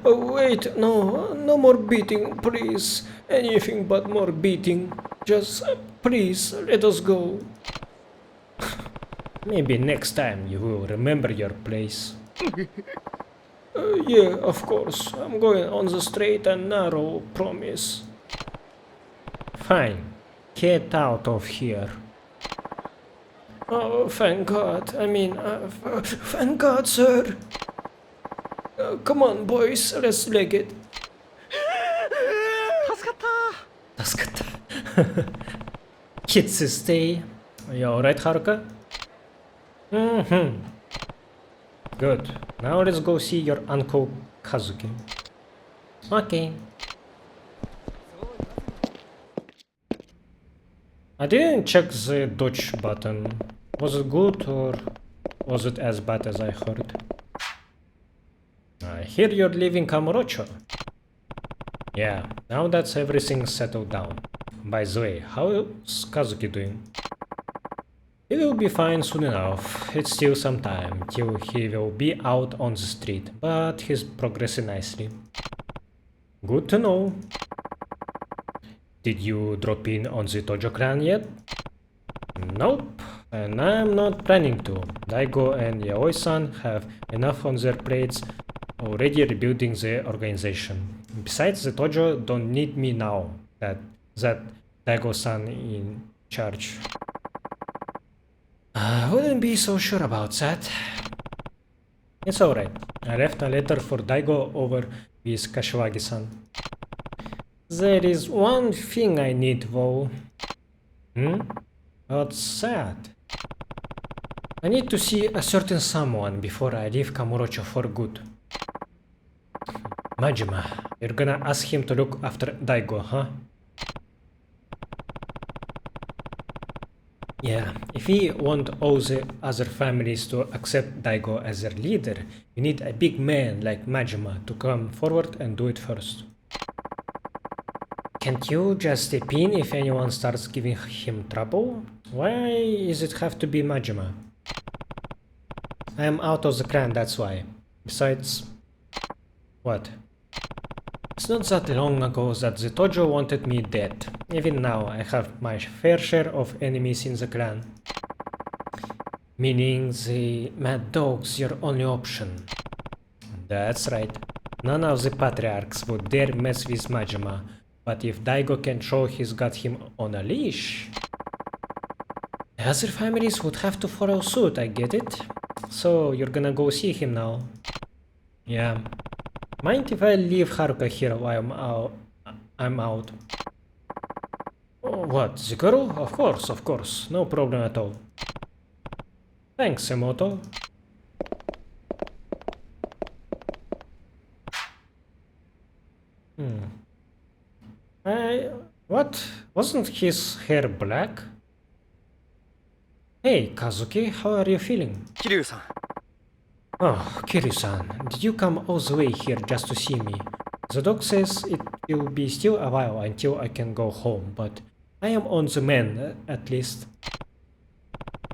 Oh, wait, no more beating, please. Anything but more beating. Just, please, let us go. Maybe next time you will remember your place. Yeah, of course. I'm going on the straight and narrow, promise. Fine. Get out of here. Oh, thank God. I mean, thank God, sir. Come on, boys, let's leg it. 助かった。Kids stay. Are you alright, Haruka? Good. Now let's go see your uncle Kazuki. Okay. I didn't check the dodge button. Was it good or was it as bad as I heard? I hear you're leaving Kamurocho. Yeah, now that's everything settled down. By the way, how's Kazuki doing? He will be fine soon enough. It's still some time till he will be out on the street, but he's progressing nicely. Good to know. Did you drop in on the Tojo clan yet? Nope, and I'm not planning to. Daigo and Yaoi-san have enough on their plates already rebuilding the organization. Besides, the Tojo don't need me now that Daigo-san in charge. I wouldn't be so sure about that. It's alright. I left a letter for Daigo over with Kashiwagi-san. There is one thing I need though. What's that? I need to see a certain someone before I leave Kamurocho for good. Majima, you're gonna ask him to look after Daigo, huh? Yeah, if we want all the other families to accept Daigo as their leader, you need a big man like Majima to come forward and do it first. Can't you just step in if anyone starts giving him trouble? Why does it have to be Majima? I am out of the clan, that's why. Besides... What? It's not that long ago that the Tojo wanted me dead. Even now, I have my fair share of enemies in the clan. Meaning the Mad Dog's your only option. That's right. None of the patriarchs would dare mess with Majima, But if Daigo can show he's got him on a leash, the other families would have to follow suit, I get it. So you're gonna go see him now. Yeah. Mind if I leave Haruka here while I'm out? Oh, what, the girl? Of course. No problem at all. Thanks, Emoto. What? Wasn't his hair black? Hey, Kazuki, how are you feeling? Kiryu-san. Oh, Kiryu-san, did you come all the way here just to see me? The dog says it will be still a while until I can go home, but I am on the mend, at least.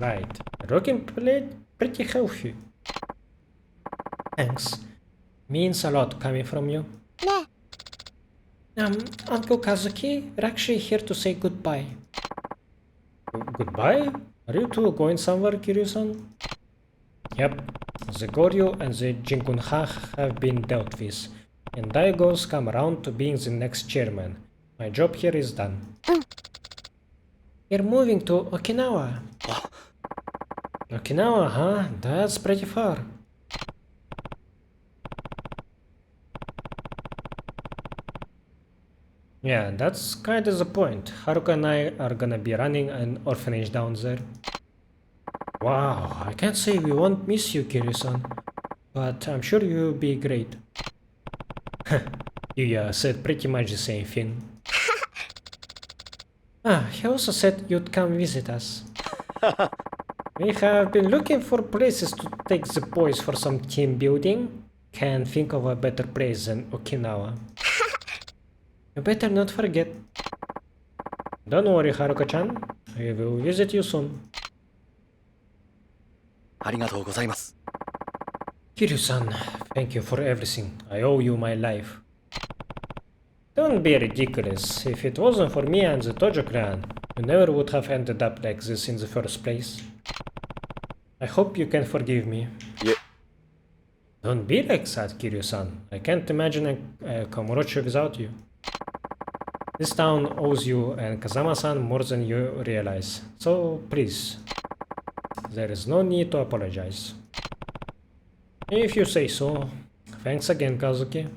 Right, looking pretty healthy. Thanks. Means a lot coming from you. Ne. Uncle Kazuki, we're actually here to say goodbye. Goodbye? Are you two going somewhere, Kiryu-san? Yep. The Goryu and the Jingunha have been dealt with, and Daigo's come around to being the next chairman. My job here is done. You're moving to Okinawa. Okinawa, huh? That's pretty far. Yeah, that's kinda the point. Haruka and I are gonna be running an orphanage down there. Wow, I can't say we won't miss you, Kiryu-san, but I'm sure you'll be great. You said pretty much the same thing. He also said you'd come visit us. We have been looking for places to take the boys for some team building. Can't think of a better place than Okinawa. You better not forget. Don't worry, Haruka-chan. We will visit you soon. Kiryu-san, thank you for everything. I owe you my life. Don't be ridiculous. If it wasn't for me and the Tojo clan, you never would have ended up like this in the first place. I hope you can forgive me. Yeah. Don't be like that, Kiryu-san. I can't imagine a Kamurocho without you. This town owes you and Kazama-san more than you realize. So, please. There is no need to apologize. If you say so. Thanks again, Kazuki.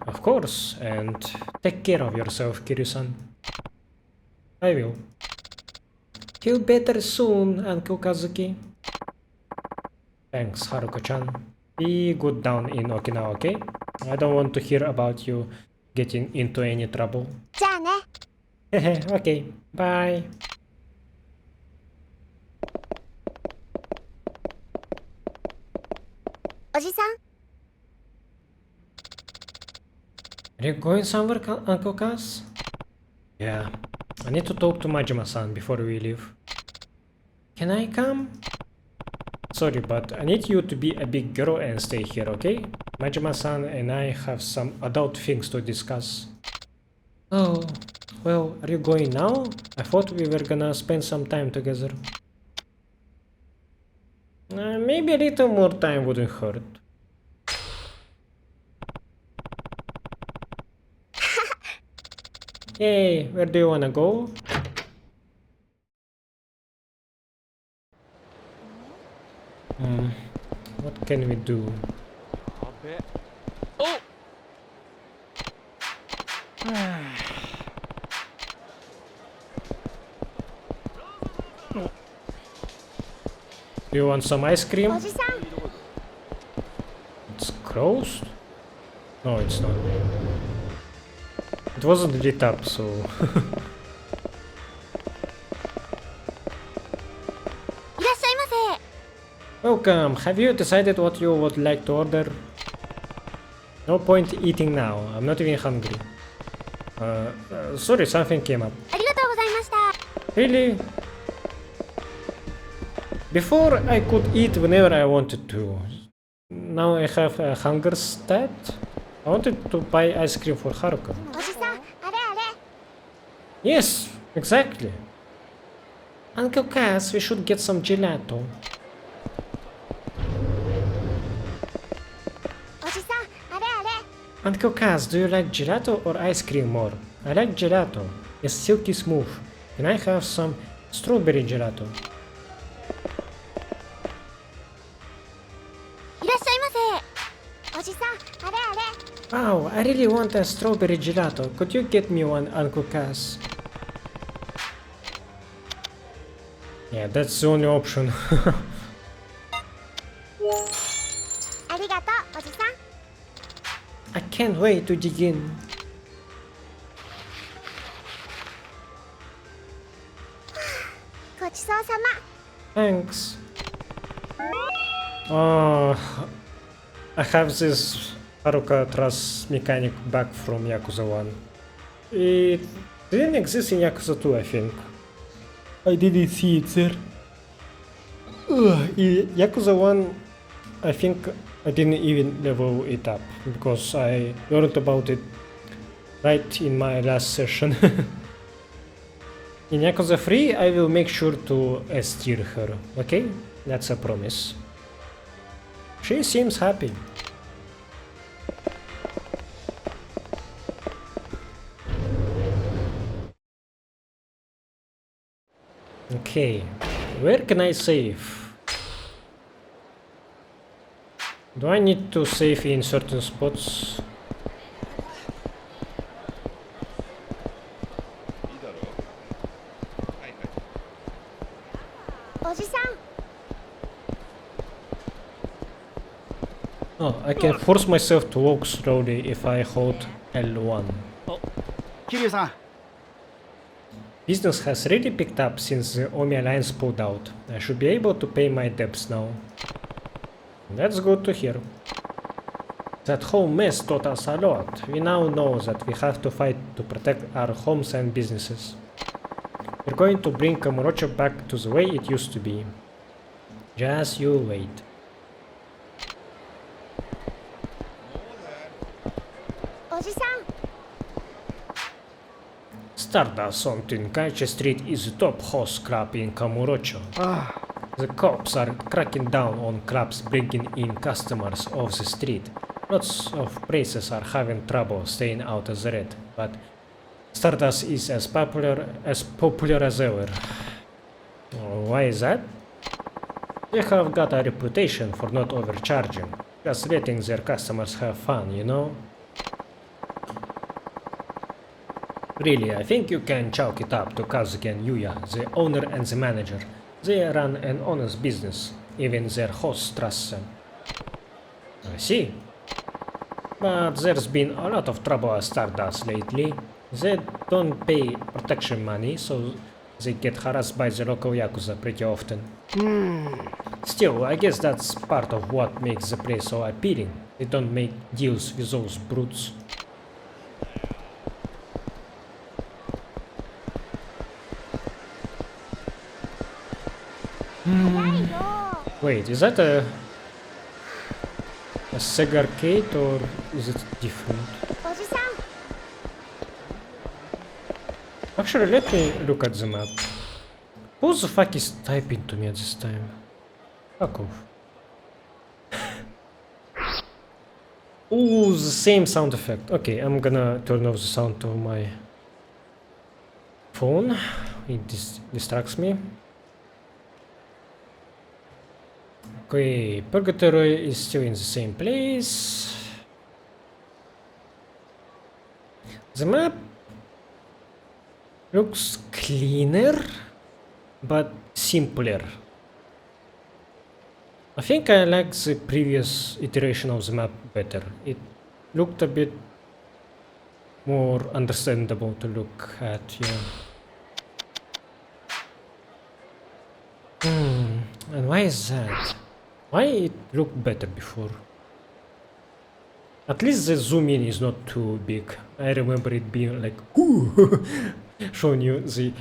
Of course, and take care of yourself, Kiryu-san. I will. Feel better soon, Uncle Kazuki. Thanks, Haruka-chan. Be good down in Okinawa, okay? I don't want to hear about you getting into any trouble. じゃあね。 Okay, bye. Are you going somewhere, Uncle Kaz? Yeah, I need to talk to Majima-san before we leave. Can I come? Sorry, but I need you to be a big girl and stay here, okay? Majima-san and I have some adult things to discuss. Oh, well, are you going now? I thought we were gonna spend some time together. Maybe a little more time wouldn't hurt. Hey, where do you wanna go? What can we do? Oh! Do you want some ice cream? It's closed? No, it's not. It wasn't lit up, so... Welcome! Have you decided what you would like to order? No point eating now. I'm not even hungry. Sorry, something came up. Really? Before I could eat whenever I wanted to. Now I have a hunger stat. I wanted to buy ice cream for Haruka. Yes, exactly. Uncle Cass, we should get some gelato. Uncle Kaz, do you like gelato or ice cream more? I like gelato. It's silky smooth. Can I have some strawberry gelato? いらっしゃいませ。おじさん、あれあれ。 Wow, I really want a strawberry gelato. Could you get me one, Uncle Kaz? Yeah, that's the only option. ありがとう、おじさん。 I can't wait to dig in. ごちそうさま。 Thanks. Oh, I have this Haruka Trust mechanic back from Yakuza 1. It didn't exist in Yakuza 2, I think. I didn't see it there. In Yakuza 1, I think I didn't even level it up because I learned about it right in my last session. In Yakuza 3, I will make sure to steer her, okay? That's a promise. She seems happy. Okay, where can I save? Do I need to save in certain spots? Oh, I can force myself to walk slowly if I hold L1. Kiryu さん、 Business has really picked up since the Omi Alliance pulled out. I should be able to pay my debts now. That's good to hear. That whole mess taught us a lot. We now know that we have to fight to protect our homes and businesses. We're going to bring Kamurocho back to the way it used to be. Just you wait. Stardust on Tenkaichi Street is the top horse club in Kamurocho. The cops are cracking down on clubs bringing in customers off the street. Lots of places are having trouble staying out of the red, but Stardust is as popular as ever. Why is that? They have got a reputation for not overcharging, just letting their customers have fun, you know? Really, I think you can chalk it up to Kazuki and Yuya, the owner and the manager. They run an honest business, even their host trusts them. I see. But there's been a lot of trouble at Stardust lately. They don't pay protection money, so they get harassed by the local Yakuza pretty often. Still, I guess that's part of what makes the place so appealing. They don't make deals with those brutes. Wait, is that a Sega arcade or is it different? Actually, let me look at the map. Who the fuck is typing to me at this time? Fuck off. Ooh, the same sound effect. Okay, I'm gonna turn off the sound of my phone. It distracts me. Okay, Purgatory is still in the same place. The map looks cleaner, but simpler. I think I like the previous iteration of the map better. It looked a bit more understandable to look at, yeah. And why is that? Why it looked better before? At least the zoom in is not too big. I remember it being like, ooh, showing you the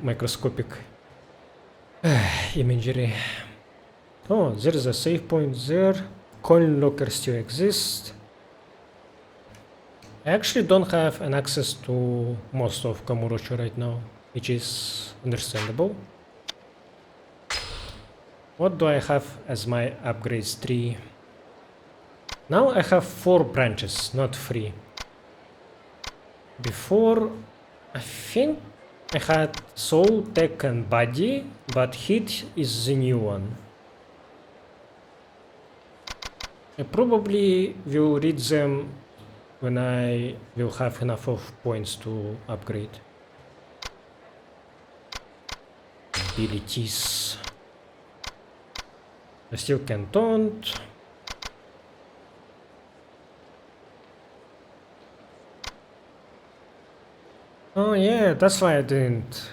microscopic imagery. Oh, there's a save point there. Coin locker still exists. I actually don't have an access to most of Kamurocho right now, which is understandable. What do I have as my upgrades tree? Now I have 4 branches, not 3. Before, I think I had soul, tech and body, but hit is the new one. I probably will read them when I will have enough of points to upgrade. Abilities. I still can taunt. Oh yeah, that's why I didn't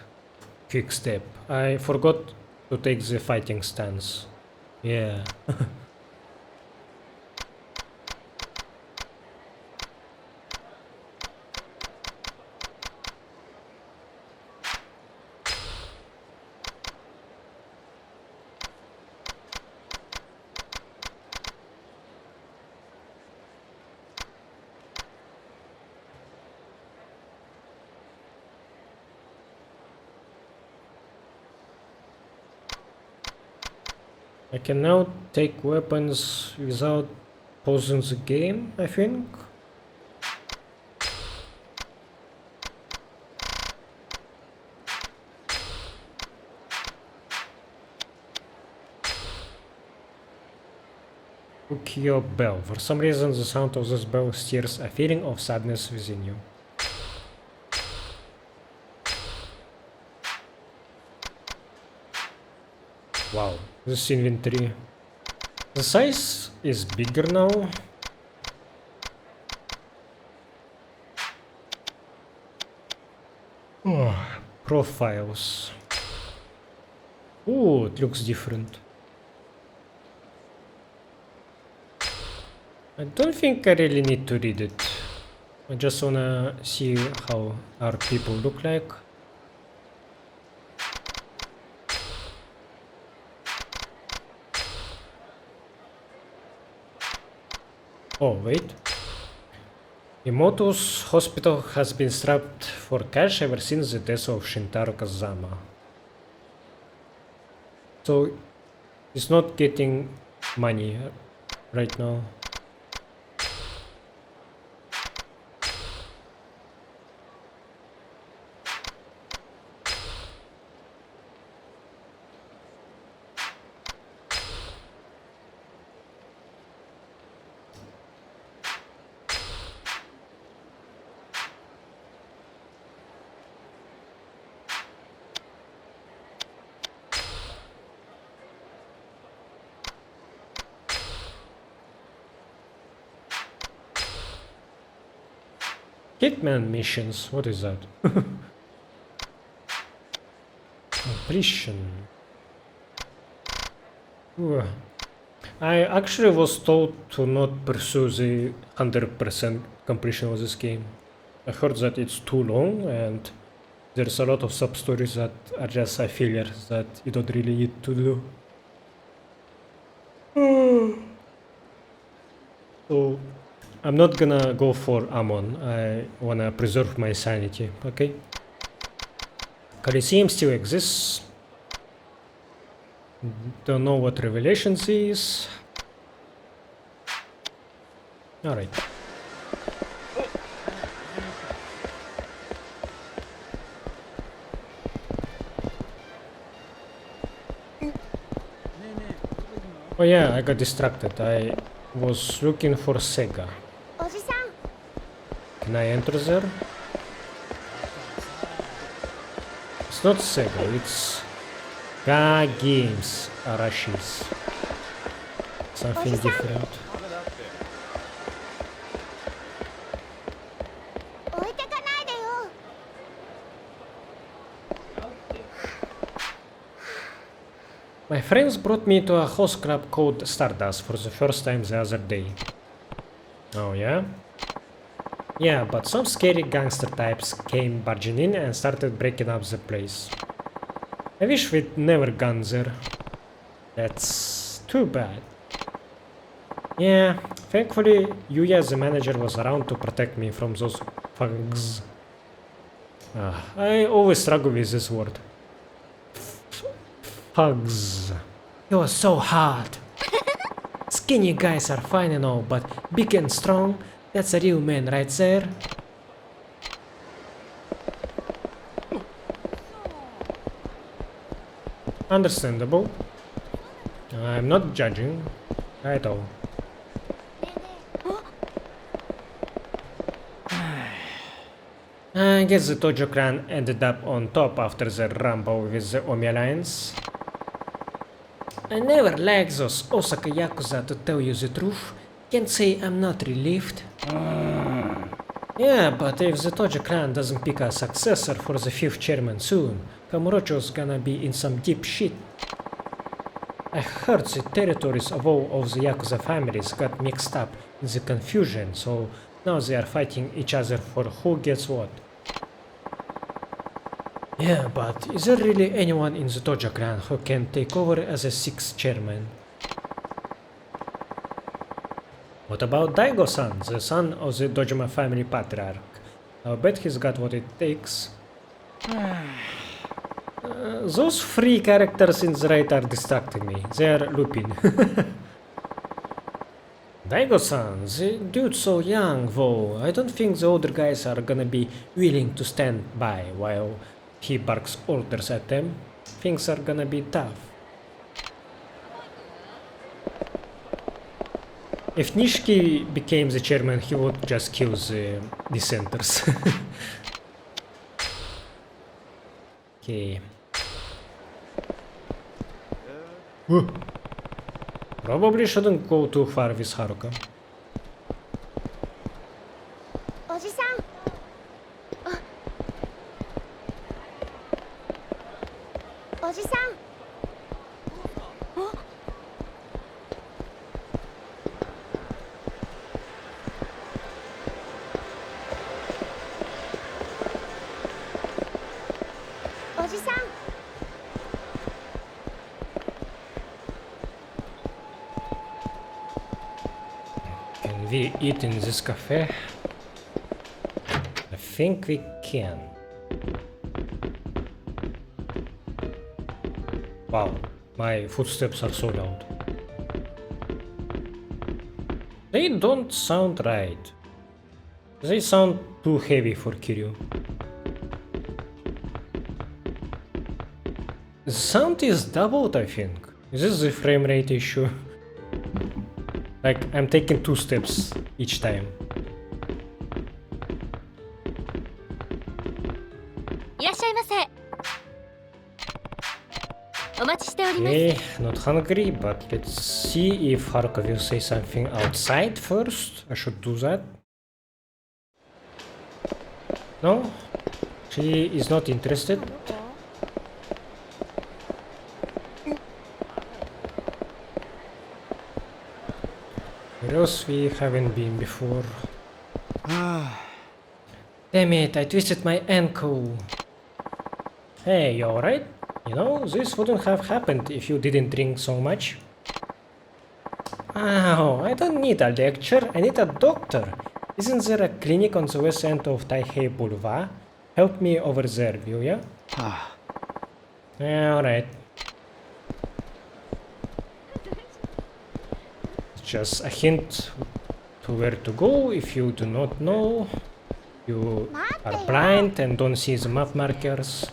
quick step. I forgot to take the fighting stance. Yeah. I can now take weapons without pausing the game, I think. Hook your bell. For some reason the sound of this bell stirs a feeling of sadness within you. Wow, this inventory. The size is bigger now. Oh, profiles. Oh, it looks different. I don't think I really need to read it. I just wanna see how our people look like. Oh, wait. Imoto's hospital has been strapped for cash ever since the death of Shintaro Kazama. So, it's not getting money right now. Hitman missions, what is that? Completion. Ooh. I actually was told to not pursue the 100% completion of this game. I heard that it's too long and there's a lot of sub-stories that are just a filler that you don't really need to do. So I'm not gonna go for Amon. I wanna preserve my sanity, okay? Coliseum still exists. Don't know what Revelations is. Alright. Oh yeah, I got distracted. I was looking for Sega. Can I enter there? It's not Sega, it's Games Arashis. Something different. My friends brought me to a house club called Stardust for the first time the other day. Oh yeah? Yeah, but some scary gangster types came barging in and started breaking up the place. I wish we'd never gone there. That's too bad. Yeah, thankfully Yuya the manager was around to protect me from those thugs. I always struggle with this word. Thugs. He was so hot. skinny guys are fine and all, but big and strong, that's a real man right there. Understandable. I'm not judging at all. I guess the Tojo clan ended up on top after the rumble with the Omi Alliance. I never liked those Osaka Yakuza, to tell you the truth. Can't say I'm not relieved. Yeah, but if the Tojo clan doesn't pick a successor for the 5th chairman soon, Kamurocho's gonna be in some deep shit. I heard the territories of all of the Yakuza families got mixed up in the confusion, so now they are fighting each other for who gets what. Yeah, but is there really anyone in the Tojo clan who can take over as a 6th chairman? What about Daigo-san, the son of the Dojima family patriarch? I'll bet he's got what it takes. Those 3 characters in the right are distracting me. They are looping. Daigo-san, the dude's so young though. I don't think the older guys are gonna be willing to stand by while he barks orders at them. Things are gonna be tough. If Nishiki became the chairman, he would just kill the dissenters. Okay. Probably shouldn't go too far with Haruka. おじさん。おじさん。おじさん。Can we eat in this cafe? I think we can. Wow, my footsteps are so loud. They don't sound right. They sound too heavy for Kiryu. The sound is doubled, I think. Is this the frame rate issue? Like, I'm taking 2 steps each time. いらっしゃいませ。お待ちしております。 Okay, not hungry, but let's see if Haruka will say something outside first. I should do that. No? She is not interested. Where else we haven't been before? Damn it, I twisted my ankle. Hey, you alright? You know, this wouldn't have happened if you didn't drink so much. Ow, I don't need a lecture, I need a doctor. Isn't there a clinic on the west end of Taihei Boulevard? Help me over there, will ya? Yeah, alright. Just a hint to where to go if you do not know. You are blind and don't see the map markers.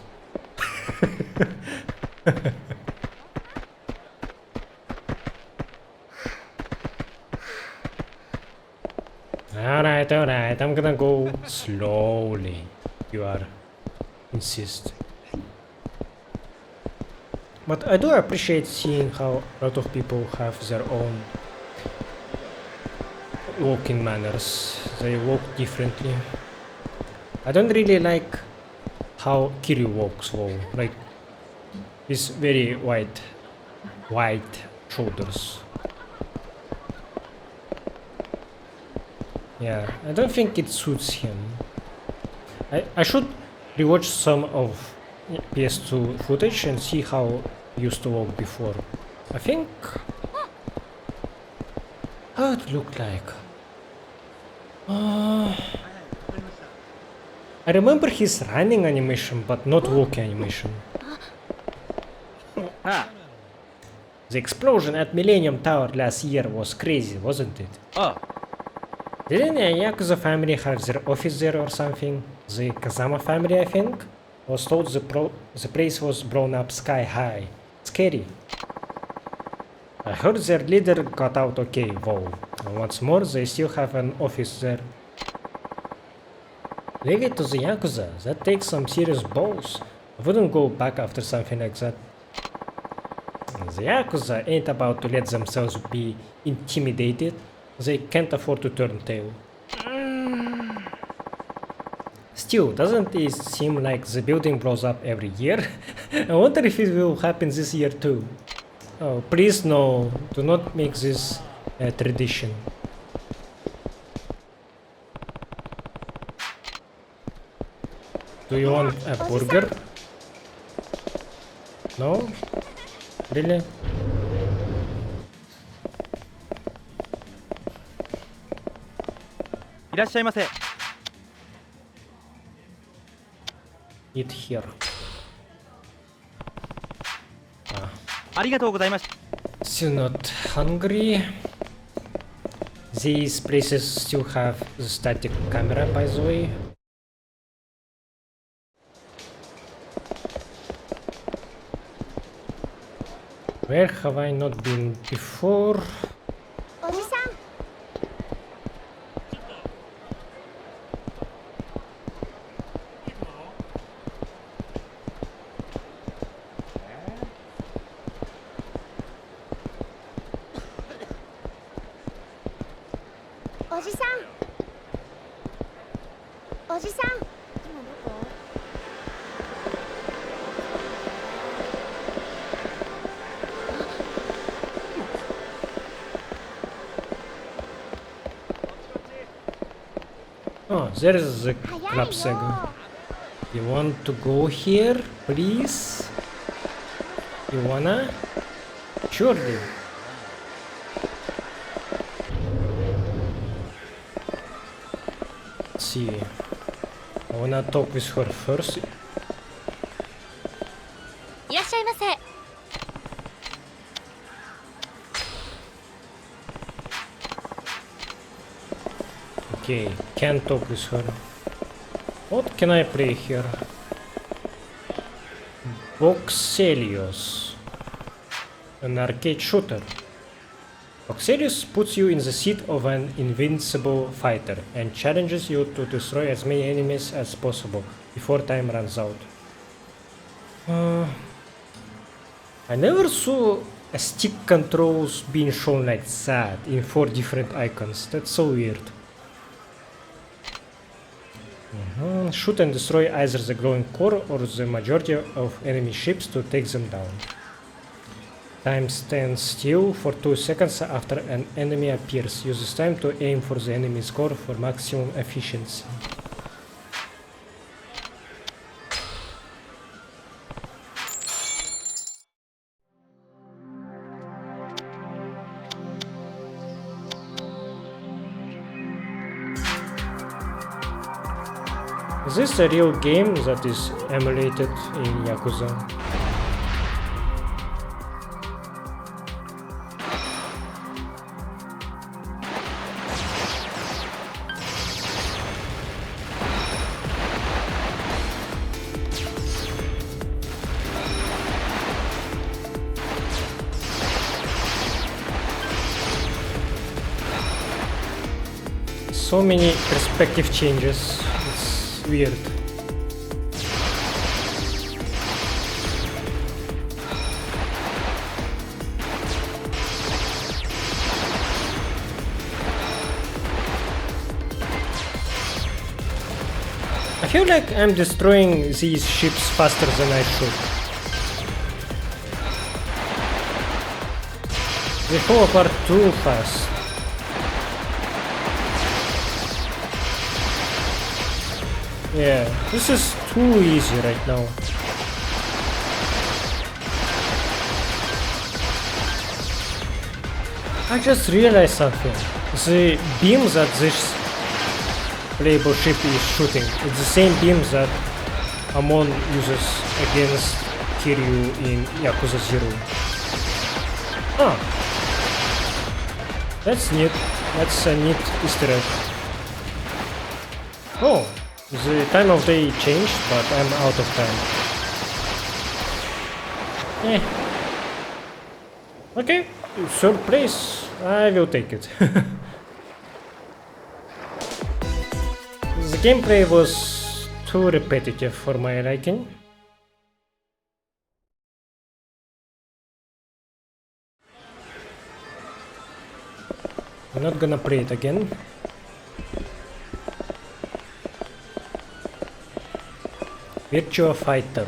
Alright, alright, I'm gonna go slowly. You are insist. But I do appreciate seeing how a lot of people have their own walking manners. They walk differently. I don't really like how Kiryu walks though, like his very wide shoulders. Yeah, I don't think it suits him. I should rewatch some of PS2 footage and see how he used to walk before. I think how it looked like. I remember his running animation, but not walking animation. The explosion at Millennium Tower last year was crazy, wasn't it? Ah. Didn't a Yakuza family have their office there or something? The Kazama family, I think? Was told the place was blown up sky high. Scary. I heard their leader got out okay, though. And what's more, they still have an office there. Leave it to the Yakuza. That takes some serious balls. I wouldn't go back after something like that. The Yakuza ain't about to let themselves be intimidated. They can't afford to turn tail. Still, doesn't it seem like the building blows up every year? I wonder if it will happen this year too. Oh, please no, do not make this a tradition. Do you want a burger? No? Really? Eat here. Still not hungry. These places still have the static camera, by the way. Where have I not been before? Oh, there is the club Sega. You want to go here, please? You wanna? Surely. Let's see. I wanna talk with her first. いらっしゃいませ。 Okay, can't talk with her. What can I play here? Boxelios. An arcade shooter. Boxelios puts you in the seat of an invincible fighter and challenges you to destroy as many enemies as possible before time runs out. I never saw a stick controls being shown like that in 4 different icons. That's so weird. Shoot and destroy either the glowing core or the majority of enemy ships to take them down. Time stands still for 2 seconds after an enemy appears. Use this time to aim for the enemy's core for maximum efficiency. Is this a real game that is emulated in Yakuza? So many perspective changes. Weird. I feel like I'm destroying these ships faster than I should. They fall apart too fast. Yeah, this is too easy right now. I just realized something. The beam that this playable ship is shooting, it's the same beam that Amon uses against Kiryu in Yakuza 0. Ah, that's neat. That's a neat Easter egg. Oh, the time of day changed, but I'm out of time. Okay, third place. I will take it. The gameplay was too repetitive for my liking. I'm not gonna play it again. Virtua Fighter.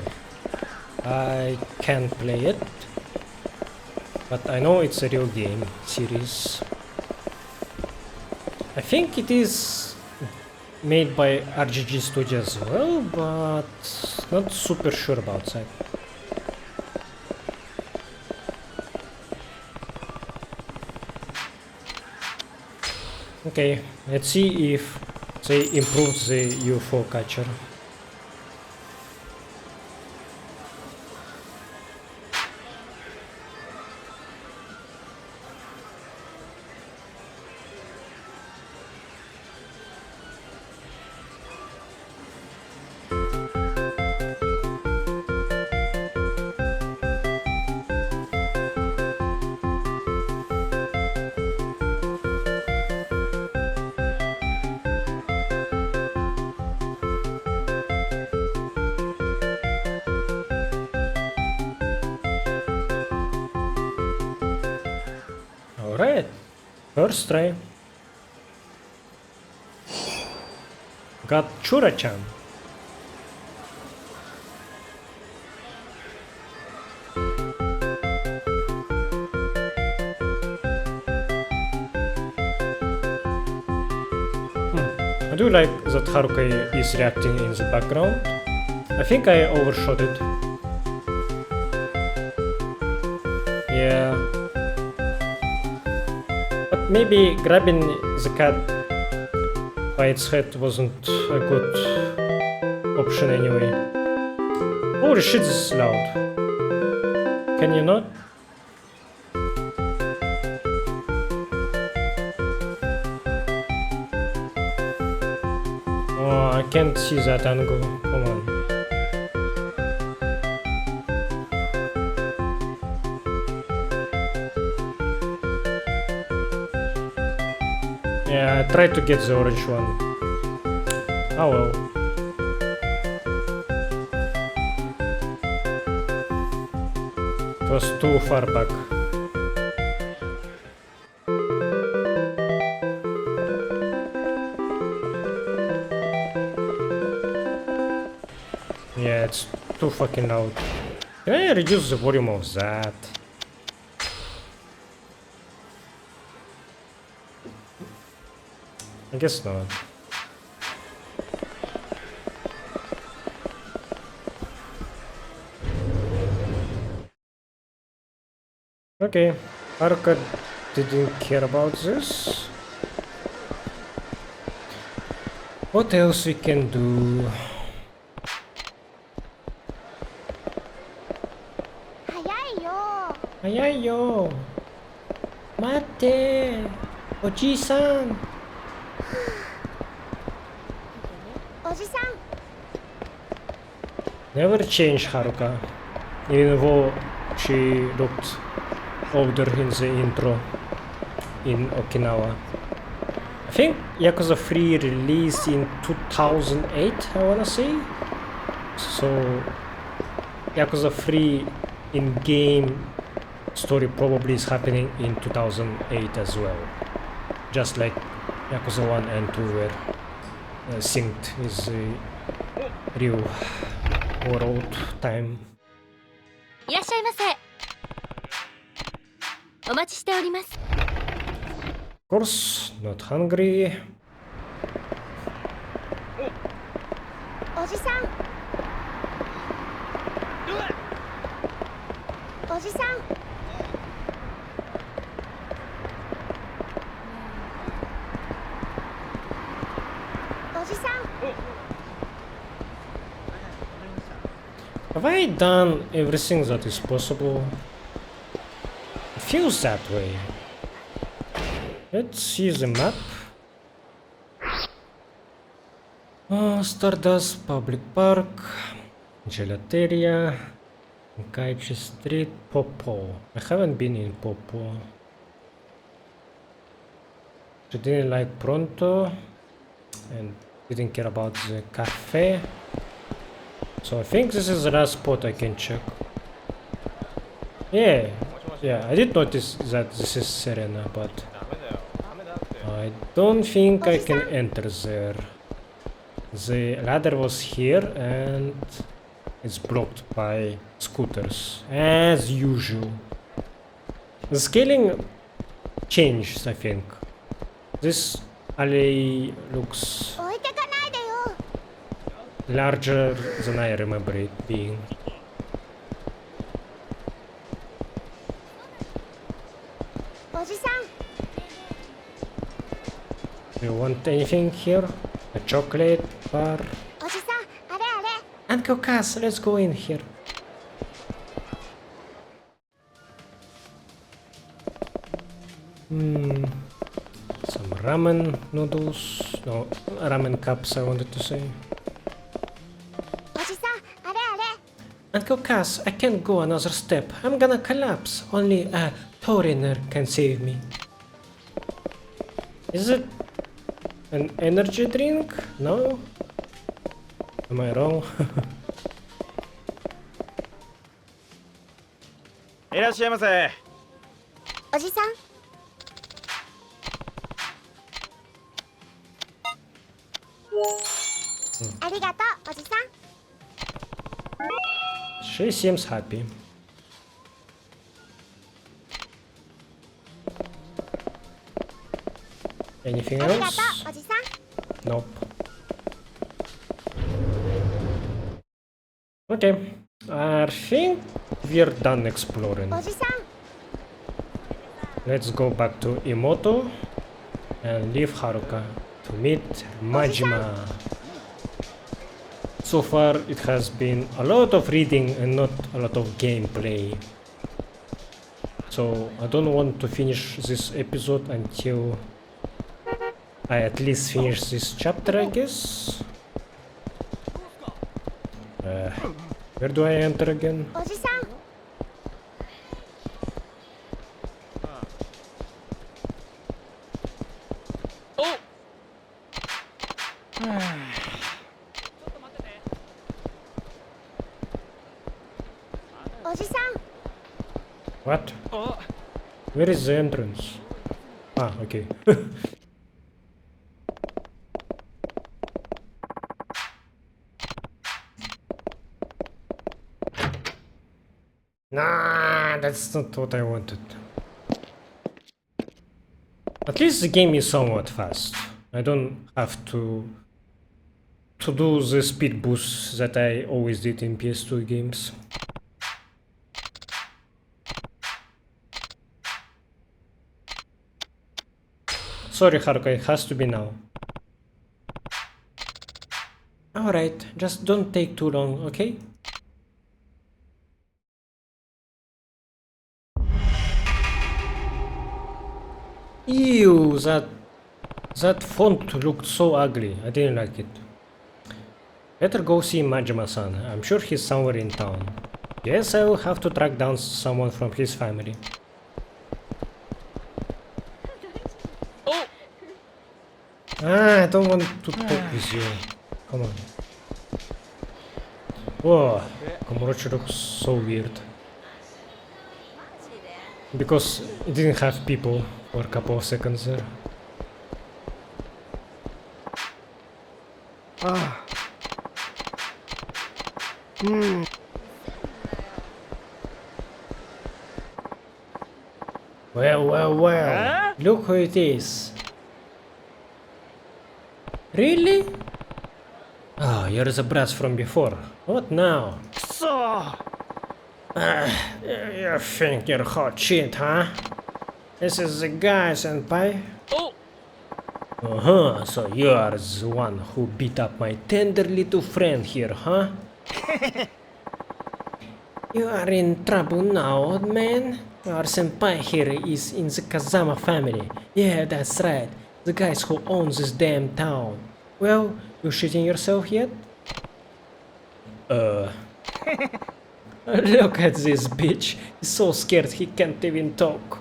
I can't play it, but I know it's a real game series. I think it is made by RGG Studio as well, but not super sure about that. Okay, let's see if they improve the UFO catcher. Alright, first try. Got Chura-chan. I do like that Haruka is reacting in the background. I think I overshot it. Yeah. But maybe grabbing the cat by its head wasn't a good option anyway. Holy shit, this is loud. Can you not? Oh, I can't see that angle. Come on. Yeah, I tried to get the orange one. Oh well. It was too far back. Yeah, it's too fucking loud. Can I reduce the volume of that? I guess not. Okay, Haruka didn't care about this. What else we can do? Hayayo! Mate! Oji-san! Never change Haruka, even though she looked older in the intro in Okinawa. I think Yakuza 3 released in 2008, I wanna say. So Yakuza 3 in-game story probably is happening in 2008 as well. Just like Yakuza 1 and 2 were synced with the real world time. いらっしゃいませ。お待ちしております。 Of course, not hungry. おじさん。おじさん。おじさん。 Have I done everything that is possible? I feels that way. Let's use a map. Stardust Public Park, Gelateria, Kaichi Street, Popo. I haven't been in Popo. She didn't like Pronto and didn't care about the cafe. So I think this is the last spot I can check. Yeah, I did notice that this is Serena, but I don't think I can enter there. The ladder was here and it's blocked by scooters, as usual. The scaling changed, I think. This alley looks larger than I remember it being. Do you want anything here? A chocolate bar? Uncle Cass, let's go in here. Some ramen noodles. No, ramen cups I wanted to say. Uncle Cass, I can't go another step. I'm gonna collapse. Only a foreigner can save me. Is it an energy drink? No? Am I wrong? いらっしゃいませ。おじさん。ありがとう、おじさん。She seems happy. Anything else? Nope. Okay, I think we're done exploring. Let's go back to Imoto and leave Haruka to meet Majima. So far it has been a lot of reading and not a lot of gameplay. So I don't want to finish this episode until I at least finish this chapter, I guess. Where do I enter again? What? Where is the entrance? Ah, okay. Nah, that's not what I wanted. At least the game is somewhat fast. I don't have to do the speed boosts that I always did in PS2 games. Sorry, Haruka, it has to be now. Alright, just don't take too long, okay? Ew, that font looked so ugly. I didn't like it. Better go see Majima-san. I'm sure he's somewhere in town. Guess I will have to track down someone from his family. I don't want to talk with you. Come on. Whoa, Komorochi looks so weird. Because it didn't have people for a couple of seconds there. Well. Look who it is. Really? Oh, you're the brats from before. What now? You think you're hot shit, huh? This is the guy, senpai. Uh-huh, so you are the one who beat up my tender little friend here, huh? You are in trouble now, old man. Our senpai here is in the Kazama family. Yeah, that's right. The guys who own this damn town. Well, you shitting yourself yet? Look at this bitch. He's so scared he can't even talk.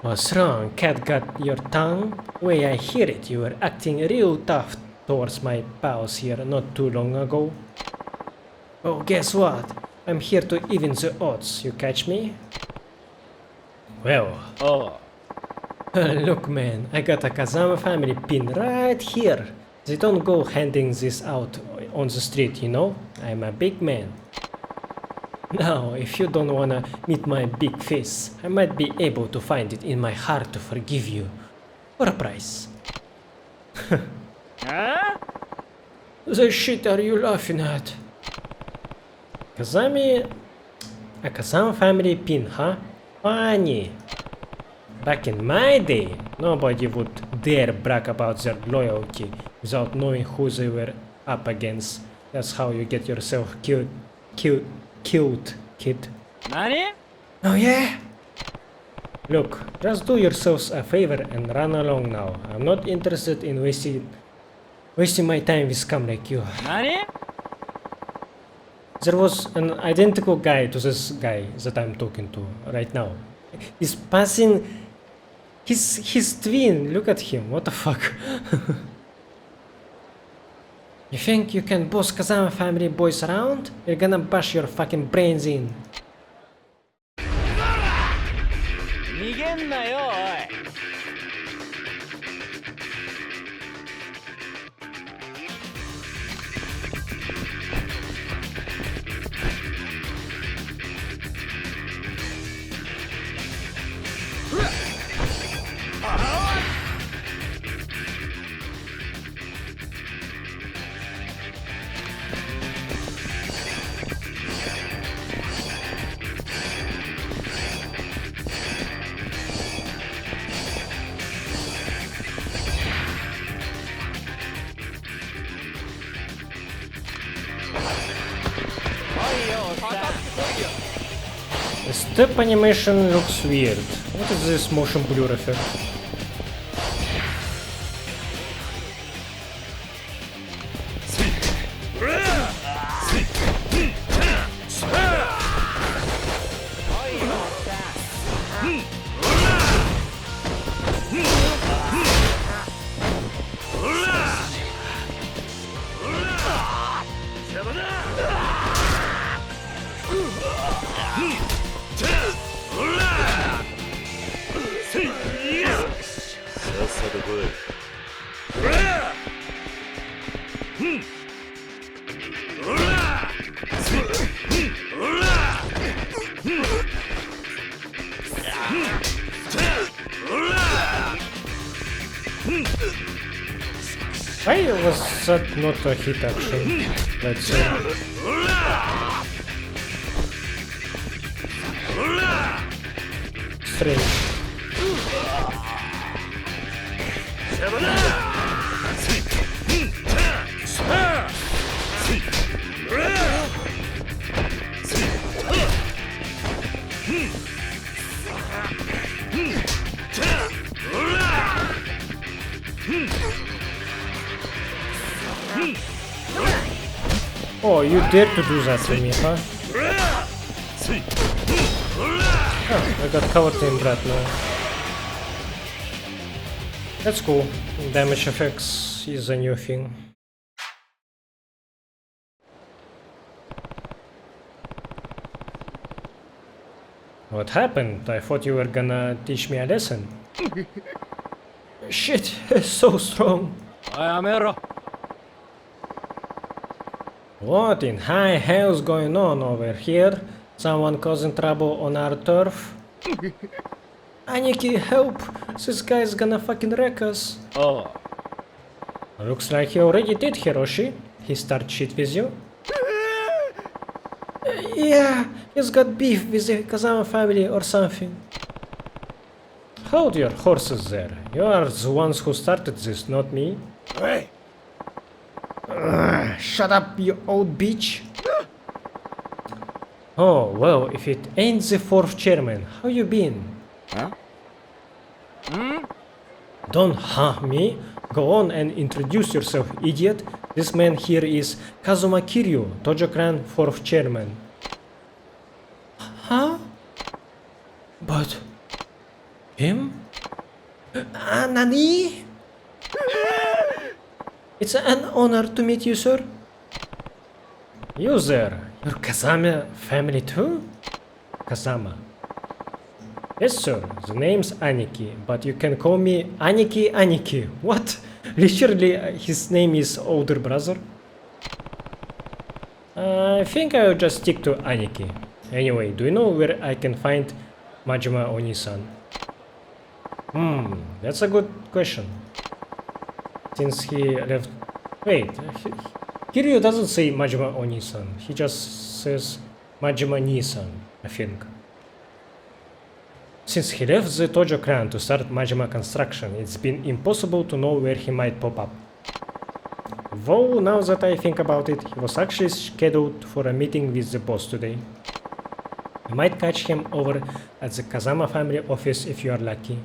What's wrong? Cat got your tongue? Way I hear it, you were acting real tough towards my pals here not too long ago. Oh, guess what? I'm here to even the odds. You catch me? Well. Oh. Look, man, I got a Kazama family pin right here. They don't go handing this out on the street, you know? I'm a big man. Now, if you don't wanna meet my big face, I might be able to find it in my heart to forgive you. For a price. Huh? The shit are you laughing at? A Kazama family pin, huh? Funny. Back in my day, nobody would dare brag about their loyalty without knowing who they were up against. That's how you get yourself killed, kid. Nani? Oh yeah? Look, just do yourselves a favor and run along now. I'm not interested in wasting my time with scum like you. Nani? There was an identical guy to this guy that I'm talking to right now. He's passing his twin. Look at him. What the fuck? You think you can boss Kazama family boys around? You're gonna bash your fucking brains in. 逃げんなよ、おい。The step animation looks weird. What is this motion blur effect? Why was that not a hit actually? Let's see. Strange. Oh, you dare to do that to me, huh? Oh, I got covered in blood now. That's cool. Damage effects is a new thing. What happened? I thought you were gonna teach me a lesson. Shit, so strong. What in high hell's going on over here? Someone causing trouble on our turf? Aniki, help! This guy's gonna fucking wreck us. Oh. Looks like he already did, Hiroshi. He started shit with you? Yeah, he's got beef with the Kazama family or something. Hold your horses there. You are the ones who started this, not me. Hey! Shut up, you old bitch. Oh, well, if it ain't the fourth chairman, how you been? Huh? Don't me. Go on and introduce yourself, idiot. This man here is Kazuma Kiryu, Tojo-clan fourth chairman. Huh? But... him? Nani? It's an honor to meet you, sir. You there, your Kazama family too? Kazama. Yes, sir. The name's Aniki, but you can call me Aniki. What? Literally, his name is older brother? I think I'll just stick to Aniki. Anyway, do you know where I can find Majima Oni-san? That's a good question. Since he left... Wait, Kiryu doesn't say Majima Oni-san. He just says Majima Ni-san, I think. Since he left the Tojo clan to start Majima construction, it's been impossible to know where he might pop up. Though, now that I think about it, he was actually scheduled for a meeting with the boss today. You might catch him over at the Kazama family office if you are lucky.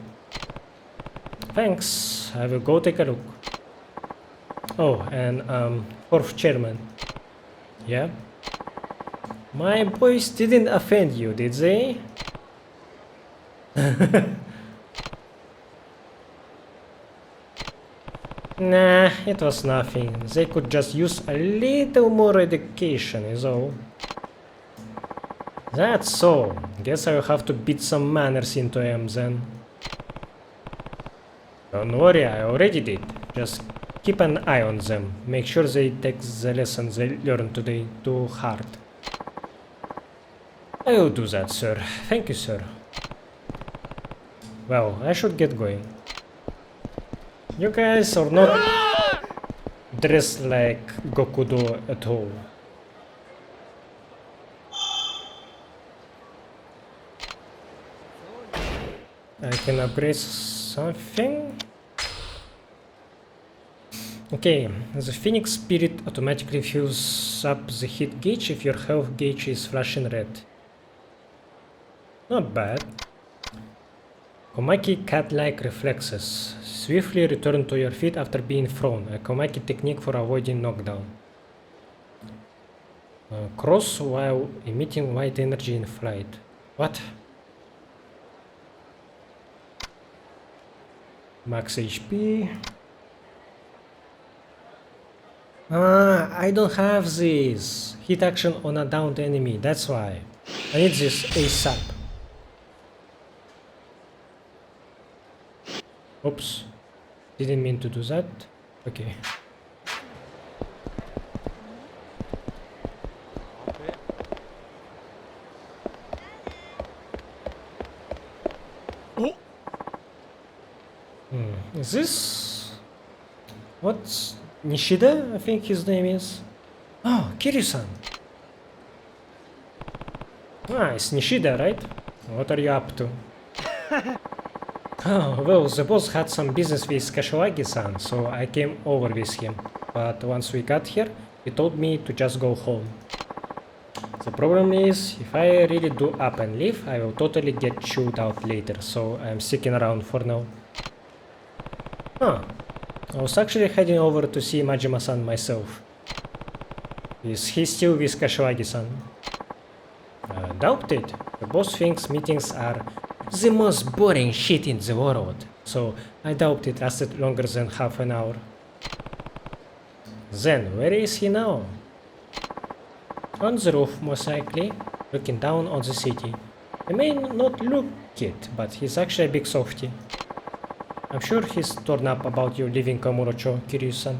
Thanks, I will go take a look. Oh, and fourth chairman. Yeah? My boys didn't offend you, did they? Nah, it was nothing. They could just use a little more education is all. That's so. Guess I'll have to beat some manners into them then. Don't worry, I already did. Just keep an eye on them. Make sure they take the lessons they learned today to heart. I will do that, sir. Thank you, sir. Well, I should get going. You guys are not dressed like Gokudo at all. I can upgrade something. Okay, the Phoenix Spirit automatically fills up the hit gauge if your health gauge is flashing red. Not bad. Komaki cat-like reflexes. Swiftly return to your feet after being thrown. A Komaki technique for avoiding knockdown. Cross while emitting white energy in flight. What? Max HP. I don't have this. Hit action on a downed enemy, that's why. I need this ASAP. Oops. Didn't mean to do that. Okay. Is this... What's... Nishida? I think his name is... Oh, Kiryu-san. Ah, it's Nishida, right? What are you up to? Oh, well, the boss had some business with Kashiwagi-san, so I came over with him. But once we got here, he told me to just go home. The problem is, if I really do up and leave, I will totally get chewed out later, so I'm sticking around for now. Huh. I was actually heading over to see Majima-san myself. Is he still with Kashiwagi-san? Doubt it. The boss thinks meetings are the most boring shit in the world, so I doubt it lasted longer than half an hour. Then, where is he now? On the roof, most likely, looking down on the city. He may not look it, but he's actually a big softie. I'm sure he's torn up about you leaving Kamurocho, Kiryu-san.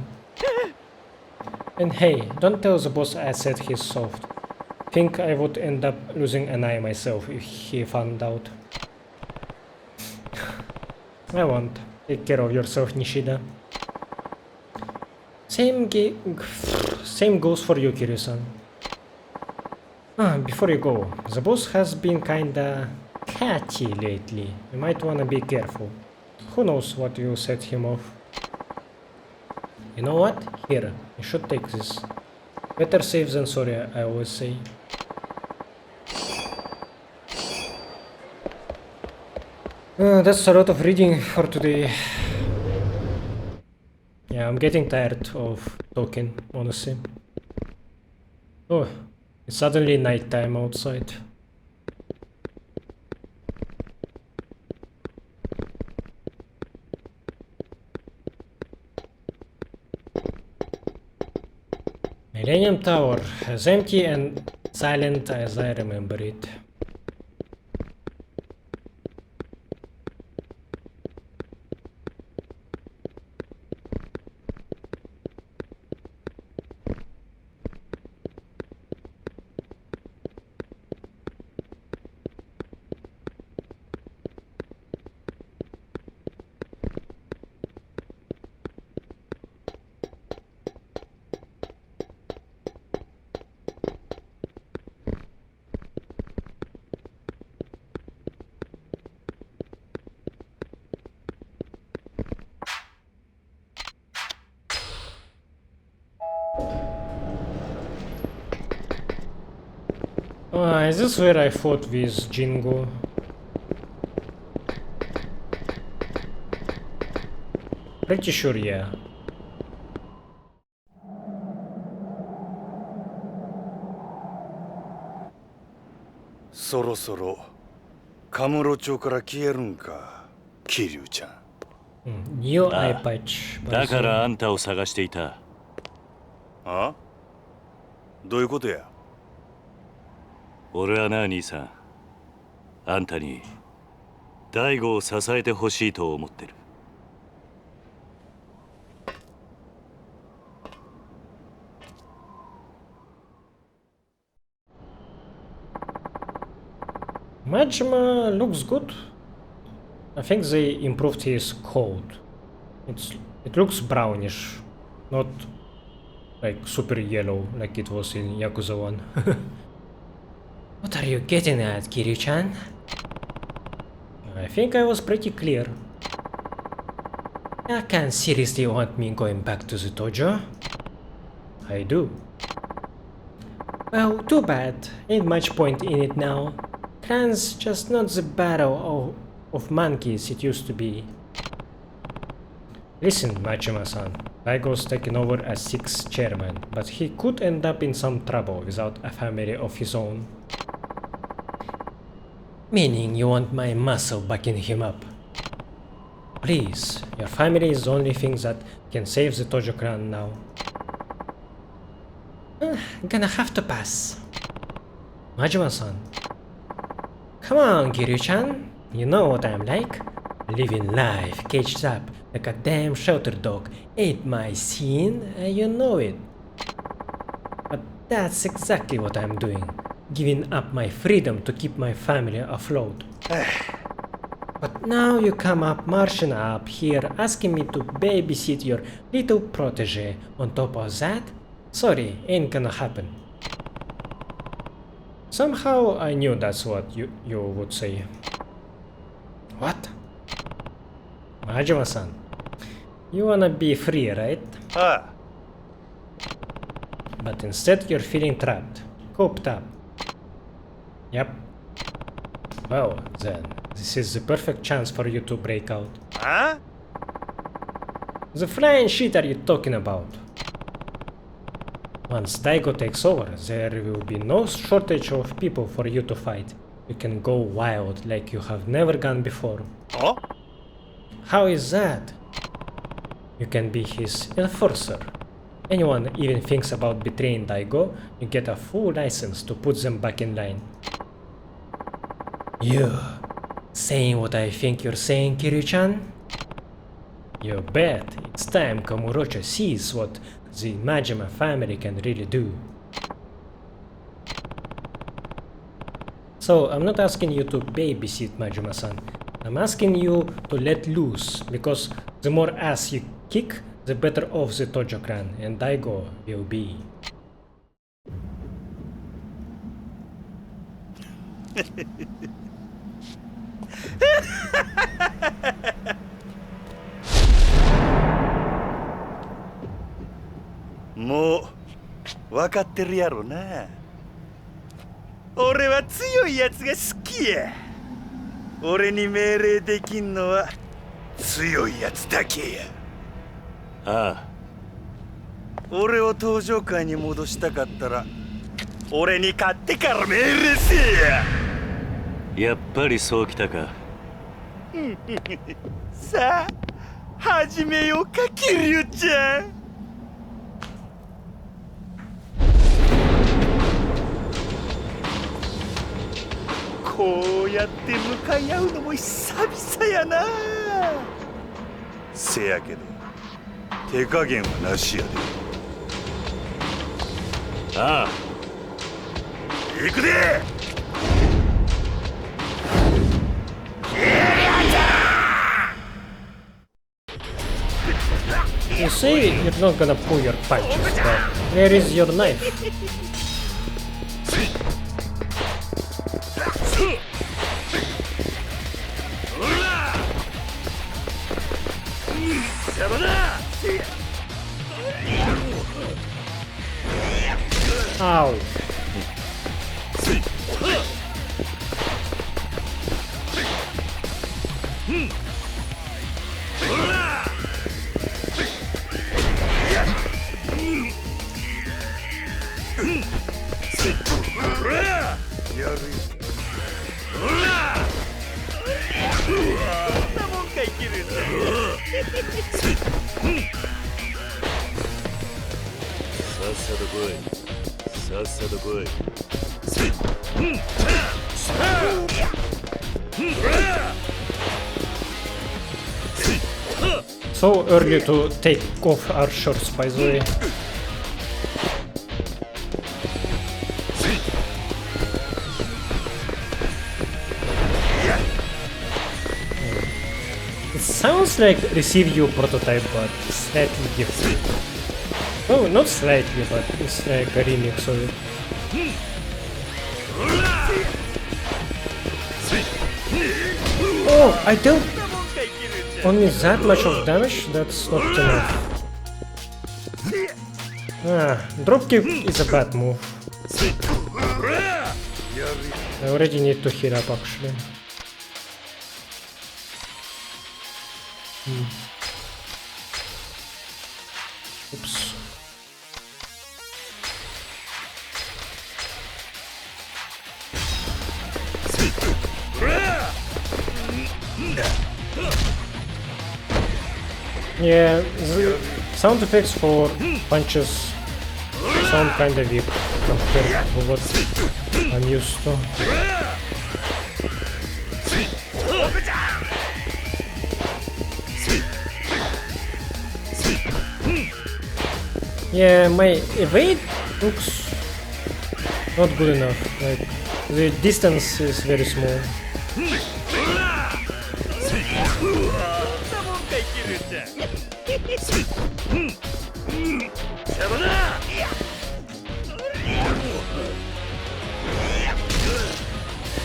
And hey, don't tell the boss I said he's soft. Think I would end up losing an eye myself if he found out. I won't. Take care of yourself, Nishida. Same goes for you, Kiryu-san. Before you go, the boss has been kinda catty lately. You might wanna be careful. Who knows what you set him off. You know what? Here, you should take this. Better safe than sorry, I always say. That's a lot of reading for today. Yeah, I'm getting tired of talking, honestly. Oh, it's suddenly nighttime outside. Millennium Tower, as empty and silent as I remember it. Is this where I fought with Jingo? Pretty sure, yeah. そろそろカムロ町から消えるんか、桐生ちゃん。New eye patch. だからあんたを探していた。あ？どういうことや？俺はな、兄さん。あんたに大悟を支えてほしいと思ってる。Majima looks good. I think they improved his coat. It looks brownish, not like super yellow like it was in Yakuza 1. What are you getting at, Kiryu-chan? I think I was pretty clear. You can't seriously want me going back to the dojo? I do. Well, too bad. Ain't much point in it now. Clan's just not the battle of monkeys it used to be. Listen, Majima-san. Daigo's taken over as 6th chairman, but he could end up in some trouble without a family of his own. Meaning you want my muscle backing him up? Please, your family is the only thing that can save the Tojo clan now. Gonna have to pass. Majima-san. Come on, Kiryu-chan. You know what I'm like. Living life caged up like a damn shelter dog ain't my scene, and you know it. But that's exactly what I'm doing. Giving up my freedom to keep my family afloat. But now you come up marching up here asking me to babysit your little protege. On top of that? Sorry, ain't gonna happen. Somehow I knew that's what you would say. What? Majima-san, you wanna be free, right? But instead you're feeling trapped, cooped up. Yep. Well, then, this is the perfect chance for you to break out. Huh? The flying shit are you talking about? Once Daigo takes over, there will be no shortage of people for you to fight. You can go wild like you have never gone before. Oh? How is that? You can be his enforcer. Anyone even thinks about betraying Daigo, you get a full license to put them back in line. You saying what I think you're saying, Kiryu-chan? You bet. It's time Kamurocho sees what the Majima family can really do. So, I'm not asking you to babysit Majima-san. I'm asking you to let loose, because the more ass you kick, the better off the Tojo clan and Daigo will be. Mo, 分かってるやろな。俺は強いやつが好きや。俺に命令できんのは強いやつだけや。ああ、俺を登場界に戻したかったら俺に勝ってから命令せえや。やっぱりそうきたか。さあ始めようか、キリュウちゃん。こうやって向かい合うのも久々やな。せやけど手加減はなしやで。ああ、行くで。You say you're not gonna pull your punches, but where is your knife? Ow. So early to take off our shorts, by the way. It sounds like Receive You prototype, but slightly different. Oh, not slightly, but it's like a remix of it. Oh, I don't... Only that much of damage? That's not enough. Ah, dropkick is a bad move. I already need to heal up, actually. Oops. Yeah, the sound effects for punches sound kinda weak compared to what I'm used to. Yeah, my evade looks not good enough. Like, the distance is very small.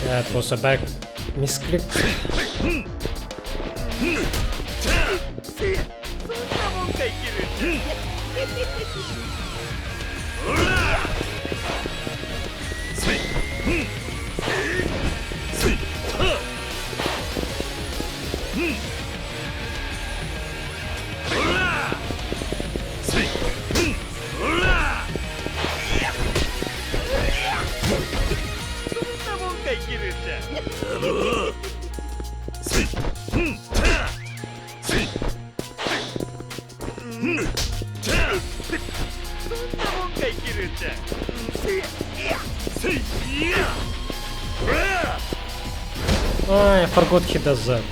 That was a back misclick. Oh, I forgot he does that.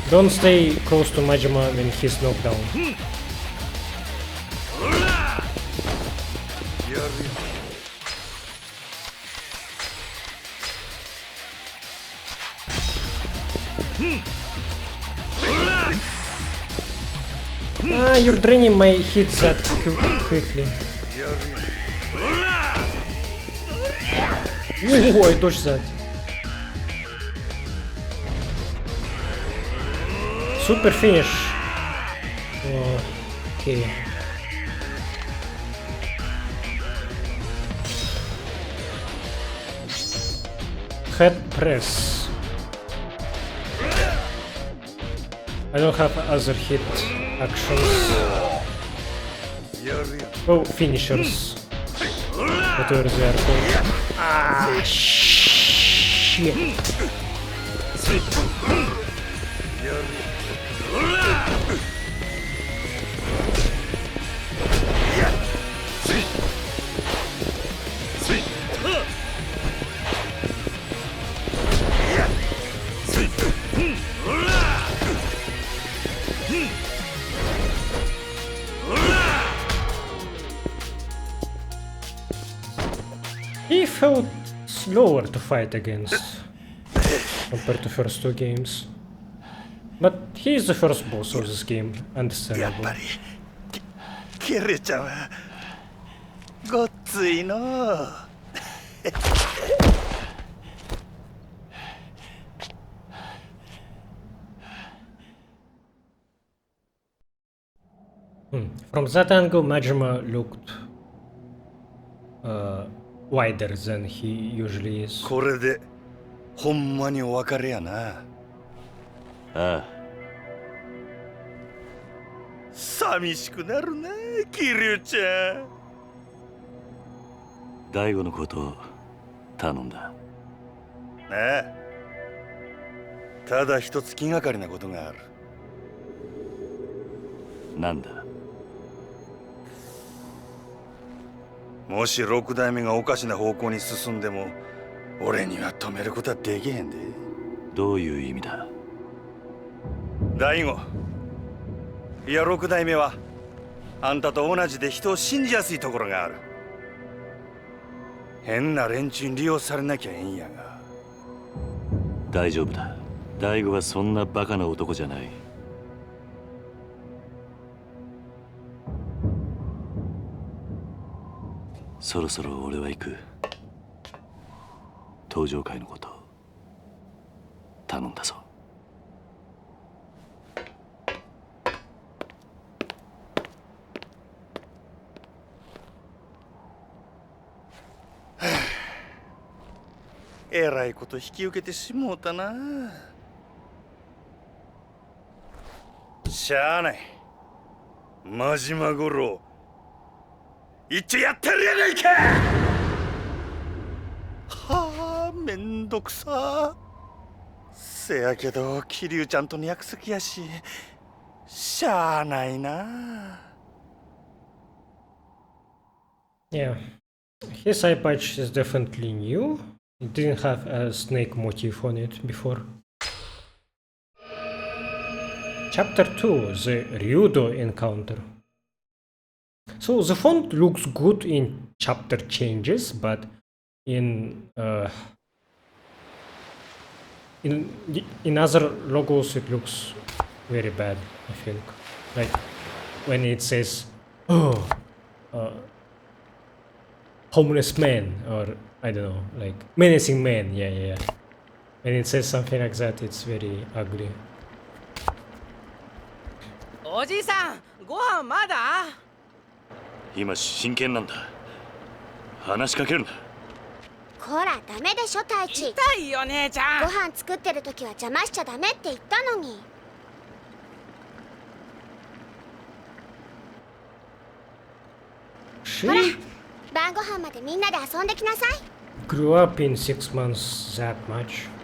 Don't stay close to Majima when he's knocked down. Ah, you're draining my hits that quickly. Ooh, I dodged that. Super finish. Oh, okay. head press. I don't have other hit actions. Oh, finishers. Whatever they are called. Ah, shit. He felt slower to fight against compared to first two games. But he is the first boss of this game, understandable. キルちゃんはごっついのう。From that angle, Majima looked wider than he usually is. これでほんまにお別れやな。ああ。寂しくなるな、キリュウちゃん。大悟のことを頼んだ。なあ。ただ一つ気がかりなことがある。なんだ。もし六代目がおかしな方向に進んでも、俺には止めることはできへんで。どういう意味だ。大悟。いや六代目はあんたと同じで人を信じやすいところがある。変な連中に利用されなきゃええんやが。大丈夫だ。大悟はそんなバカな男じゃない。そろそろ俺は行く。登場会のこと頼んだぞ。えらいこと引き受けてしもうたな。しゃあない。真島五郎一応やってるやないか。はあ、めんどくさ。せやけど桐生ちゃんとの約束やし、しゃあないな。Yeah, his eye patch is definitely new. It didn't have a snake motif on it before. Chapter 2, the Ryudo encounter. So the font looks good in chapter changes, but in other logos it looks very bad, I think. Like when it says, oh, homeless man, or I don't know, like menacing man, yeah. When it says something like that, it's very ugly. おじいさん、ご飯まだ？今真剣なんだ。話しかけるな。こらダメでしょ太一。痛いよ姉ちゃん。ご飯作ってる時は邪魔しちゃダメって言ったのに。ほら晩ご飯までみんなで遊んできなさい。 Grew up in 6 months that much.「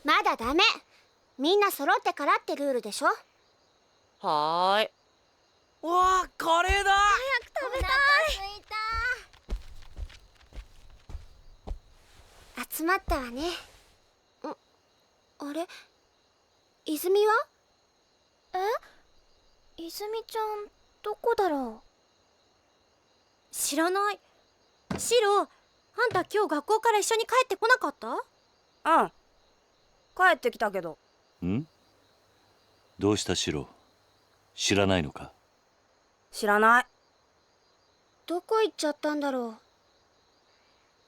まだダメ。みんな揃ってからってルールでしょ。はーい。わあ、カレーだ。早く食べたい。集まったわね。あれ、泉は？泉ちゃんどこだろう。知らない。シロ、あんた今日学校から一緒に帰ってこなかった？うん、帰ってきたけど。ん？どうしたシロ？知らないのか？知らない。どこ行っちゃったんだろ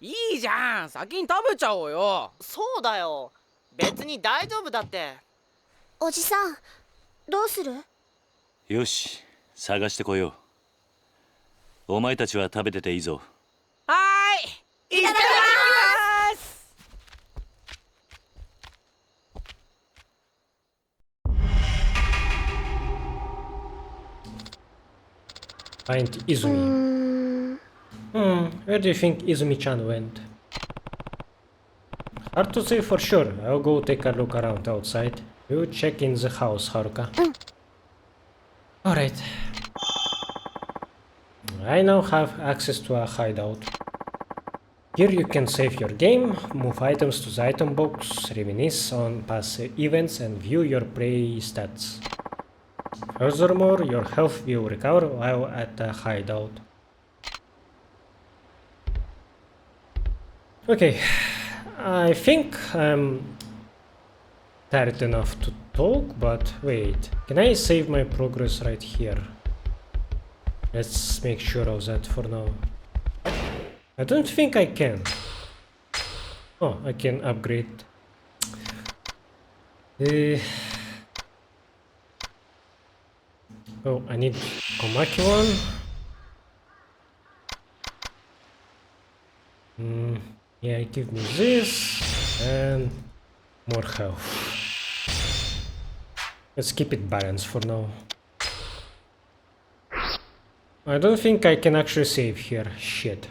いいじゃん、先に食べちゃおうよ。そうだよ、別に大丈夫だって。おじさん、どうする？よし、探してこよう。お前たちは食べてていいぞ。はーい、いただきます。Find Izumi. Where do you think Izumi-chan went? Hard to say for sure. I'll go take a look around outside. You check in the house, Haruka. Alright. I now have access to a hideout. Here you can save your game, move items to the item box, reminisce on past events and view your prey stats. Furthermore, your health will recover while at the hideout. Okay, I think I'm tired enough to talk, but wait, can I save my progress right here? Let's make sure of that for now. I don't think I can. Oh, I can upgrade. Oh, I need Komaki one. Yeah, give me this and more health. Let's keep it balanced for now. I don't think I can actually save here. Shit.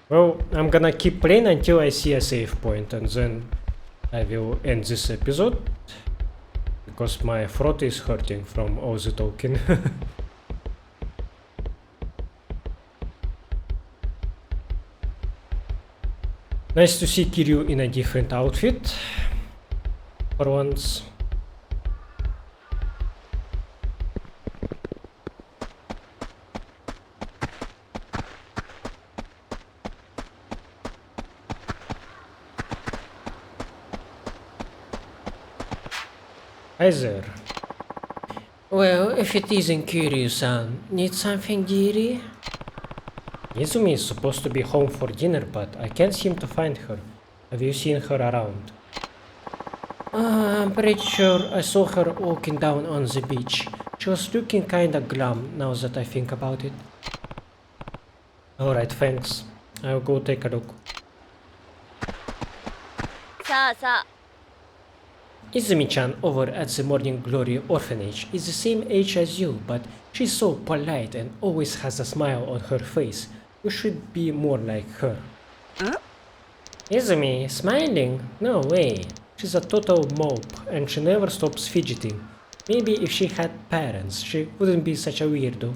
Well, I'm gonna keep playing until I see a save point, and then I will end this episode because my throat is hurting from all the talking. Nice to see Kiryu in a different outfit for once. Hi there. Well, if it isn't Kiryu-san, need something, dearie? Izumi is supposed to be home for dinner, but I can't seem to find her. Have you seen her around? I'm pretty sure I saw her walking down on the beach. She was looking kinda glum now that I think about it. Alright, thanks. I'll go take a look. さあさあ。 Izumi-chan over at the Morning Glory orphanage is the same age as you, but she's so polite and always has a smile on her face. You should be more like her. Huh? Izumi, smiling? No way. She's a total mope and she never stops fidgeting. Maybe if she had parents, she wouldn't be such a weirdo.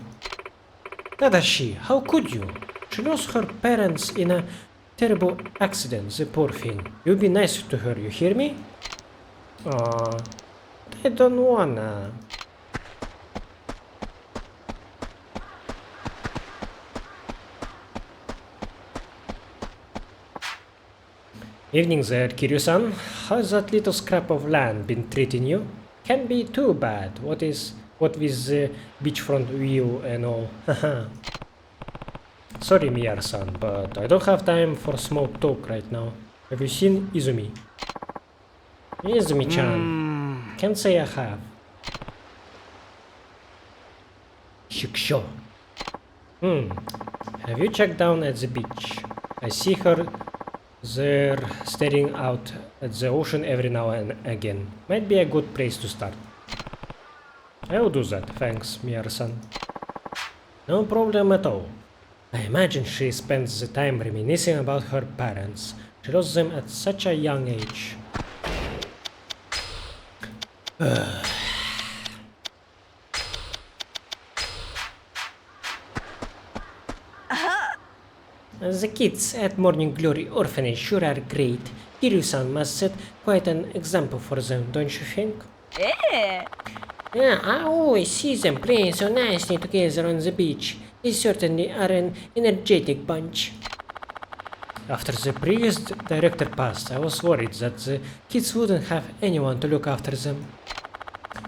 Tadashi, how could you? She lost her parents in a terrible accident, the poor thing. You be nice to her, you hear me? Aww, I don't wanna. Evening there, Kiryu-san. How's that little scrap of land been treating you? Can't be too bad. What with the beachfront view and all. Haha. Sorry, Miyar-san, but I don't have time for small talk right now. Have you seen Izumi? Izumi-chan. Can't say I have. Shiksho. Have you checked down at the beach? I see her there staring out at the ocean every now and again. Might be a good place to start. I will do that, thanks, Miyar-san. No problem at all. I imagine she spends the time reminiscing about her parents. She lost them at such a young age. The kids at Morning Glory Orphanage sure are great. Kiryu-san must set quite an example for them, don't you think? Yeah, I always see them playing so nicely together on the beach. They certainly are an energetic bunch. After the previous director passed, I was worried that the kids wouldn't have anyone to look after them.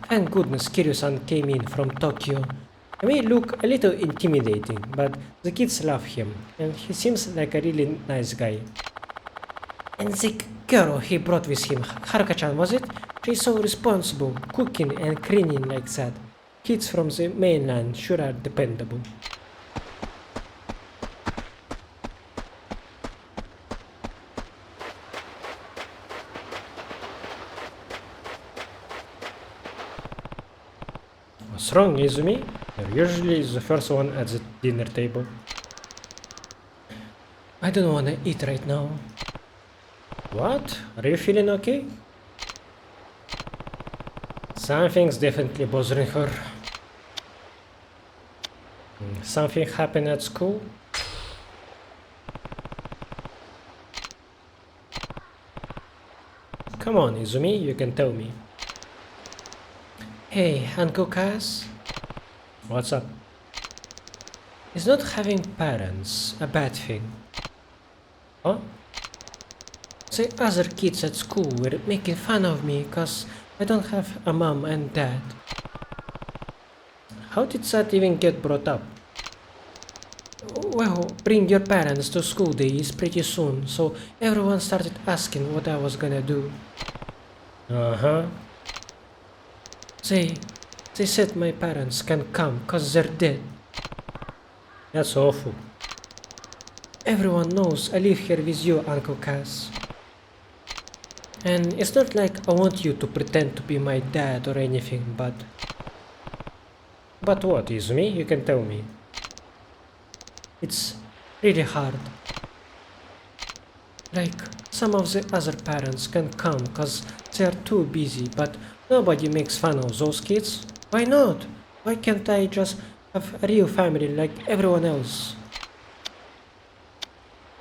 Thank goodness Kiryu-san came in from Tokyo. He may look a little intimidating, but the kids love him, and he seems like a really nice guy. And the girl he brought with him, Haruka-chan, was it? She's so responsible, cooking and cleaning like that. Kids from the mainland sure are dependable. What's wrong, Izumi? You're usually the first one at the dinner table. I don't wanna eat right now. What? Are you feeling okay? Something's definitely bothering her. Something happened at school? Come on, Izumi, you can tell me. Hey, Uncle Kaz? What's up? Is not having parents a bad thing? Huh? The other kids at school were making fun of me cause I don't have a mom and dad. How did that even get brought up? Well, bring your parents to school days pretty soon, so everyone started asking what I was gonna do. Uh-huh. They said my parents can't come cause they're dead. That's awful. Everyone knows I live here with you, Uncle Kaz. And it's not like I want you to pretend to be my dad or anything, but... But what, Izumi? You can tell me. It's really hard. Like, some of the other parents can come cause they're too busy, but nobody makes fun of those kids. Why not? Why can't I just have a real family like everyone else?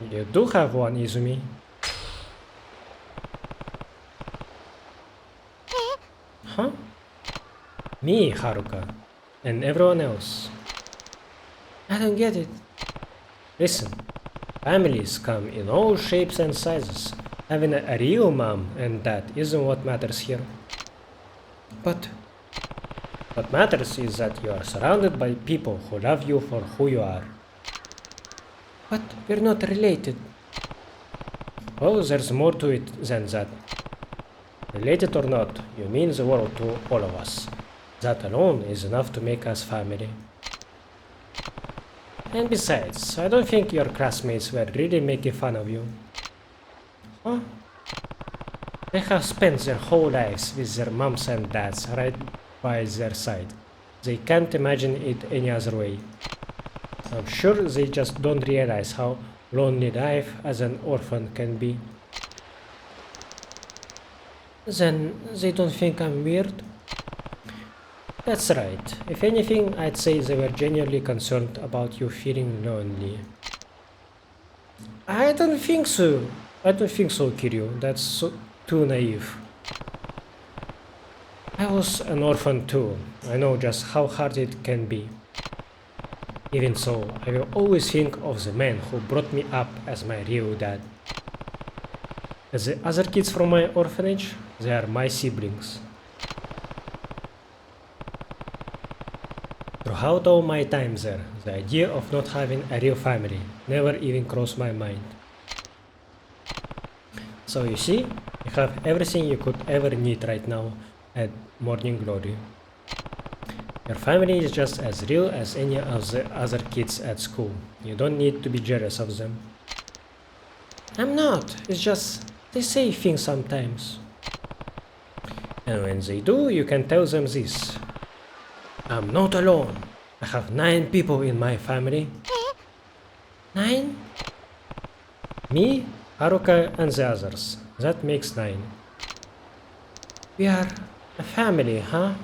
You do have one, Izumi. Huh? Me, Haruka. And everyone else. I don't get it. Listen, families come in all shapes and sizes. Having a real mom and dad isn't what matters here. But what matters is that you are surrounded by people who love you for who you are. But we're not related. Oh, there's more to it than that. Related or not, you mean the world to all of us. That alone is enough to make us family. And besides, I don't think your classmates were really making fun of you. Huh? They have spent their whole lives with their moms and dads right by their side. They can't imagine it any other way. I'm sure they just don't realize how lonely life as an orphan can be. Then they don't think I'm weird? That's right. If anything, I'd say they were genuinely concerned about you feeling lonely. I don't think so. I don't think so, Kiryu. That's too naive. I was an orphan too. I know just how hard it can be. Even so, I will always think of the man who brought me up as my real dad. As the other kids from my orphanage, they are my siblings. Throughout all my time there, the idea of not having a real family never even crossed my mind. So you see, you have everything you could ever need right now at Morning Glory. Your family is just as real as any of the other kids at school. You don't need to be jealous of them. I'm not, it's just they say things sometimes. And when they do, you can tell them this. I'm not alone. I have 9 people in my family. 9? Me, Haruka, and the others. That makes 9. We are a family, huh?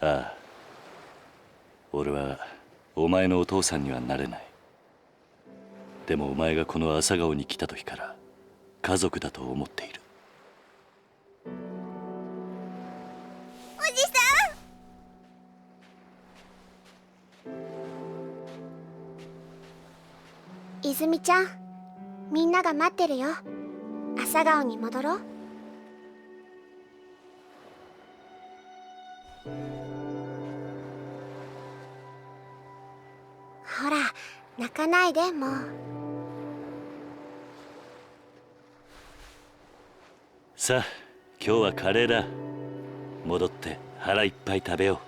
ああ、俺はお前のお父さんにはなれない。でもお前がこの朝顔に来た時から家族だと思っている。おじさん。泉ちゃん、みんなが待ってるよ。朝顔に戻ろう。ほら、泣かないでもう。さあ今日はカレーだ。戻って腹いっぱい食べよう。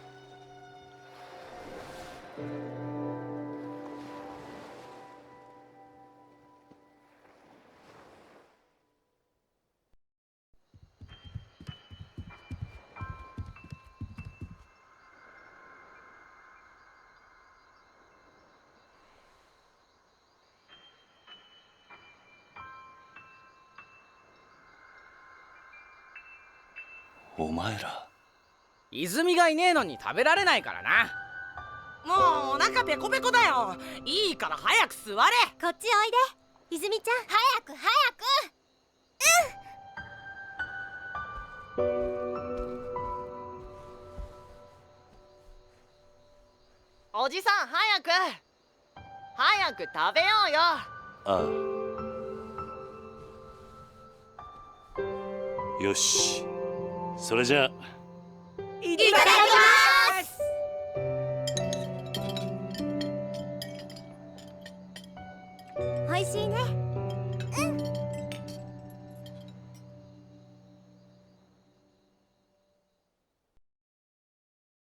お前ら泉がいねえのに食べられないからな。もうお腹ペコペコだよ。いいから早く座れ。こっちおいで泉ちゃん。早く早く。おじさん早く食べようよ。ああよし、それじゃあいただきます。おいしいね。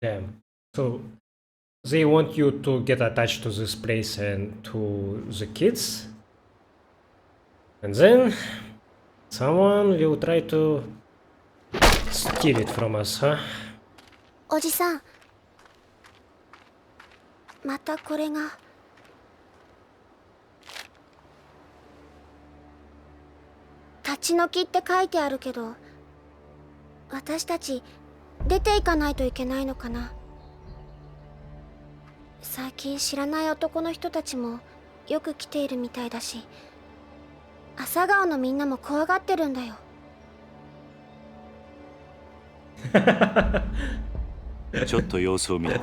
Damn. So they want you to get attached to this place and to the kids, and then someone will try to steal it from us, huh? おじさん、またこれが。立ち退きって書いてあるけど、私たち出ていかないといけないのかな。最近知らない男の人たちもよく来ているみたいだし、朝顔のみんなも怖がってるんだよ。ちょっと様子を見る。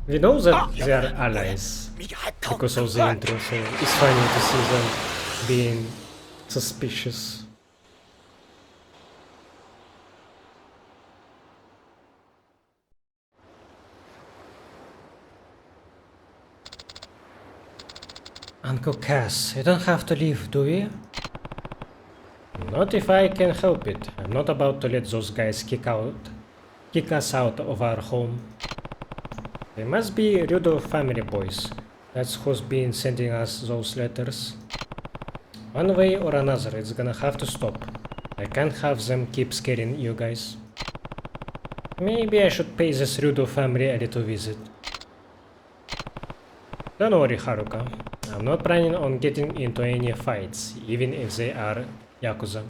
We know that they are allies because of the intro, so it's funny to see them being suspicious. Uncle Cass, you don't have to leave, do you? Not if I can help it. I'm not about to let those guys kick us out of our home. They must be Ryudo family boys. That's who's been sending us those letters. One way or another, it's gonna have to stop. I can't have them keep scaring you guys. Maybe I should pay this Ryudo family a little visit. Don't worry, Haruka. I'm not planning on getting into any fights, even if they are Yakuza.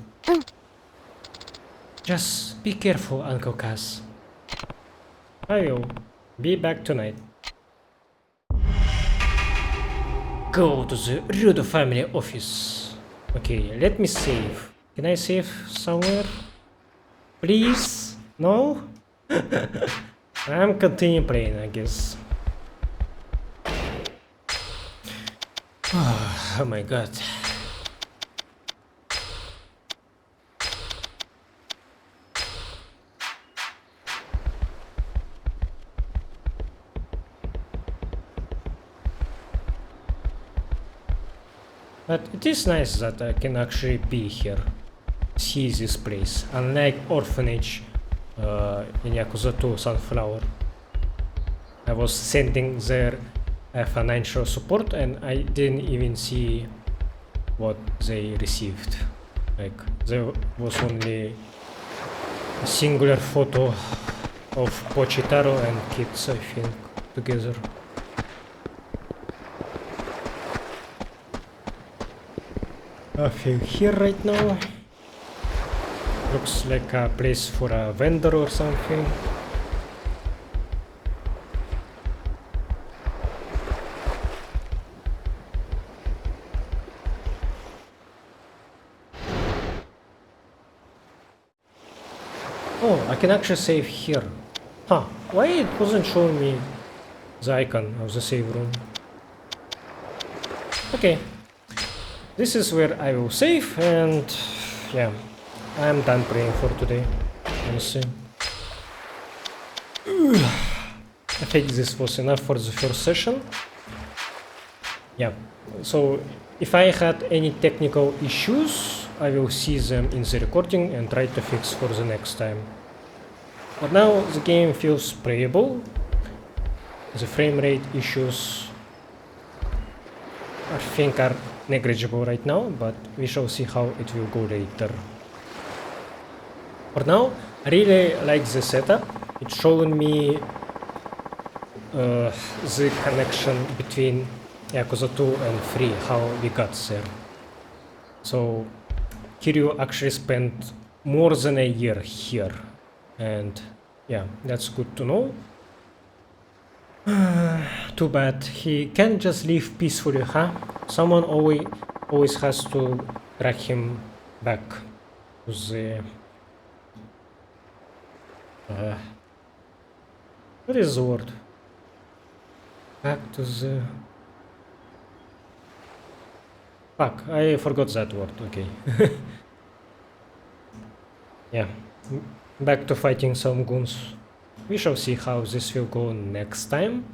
Just be careful, Uncle Cass. I will be back tonight. Go to the Ryudo family office. Okay, let me save. Can I save somewhere? Please? No? I'm continuing playing, I guess. Oh my god. But it is nice that I can actually be here, see this place, unlike Orphanage in Yakuza 2 Sunflower. I was sending their financial support and I didn't even see what they received. Like, there was only a singular photo of Pochitaro and kids, I think, together. Nothing here right now. Looks like a place for a vendor or something. Oh, I can actually save here. Huh, why it wasn't showing me the icon of the save room? Okay, this is where I will save, and yeah, I'm done praying for today, honestly. I think this was enough for the first session. Yeah, so if I had any technical issues, I will see them in the recording and try to fix for the next time. But now the game feels playable. The frame rate issues I think are negligible right now, but we shall see how it will go later. For now, I really like the setup. It's showing me the connection between Yakuza 2 and 3, how we got there. So Kiryu actually spent more than a year here, and yeah, that's good to know. Too bad he can't just leave peacefully, huh? Someone always has to drag him back to the what is the word? Back to the... Fuck, I forgot that word, okay. Yeah, back to fighting some goons. We shall see how this will go next time.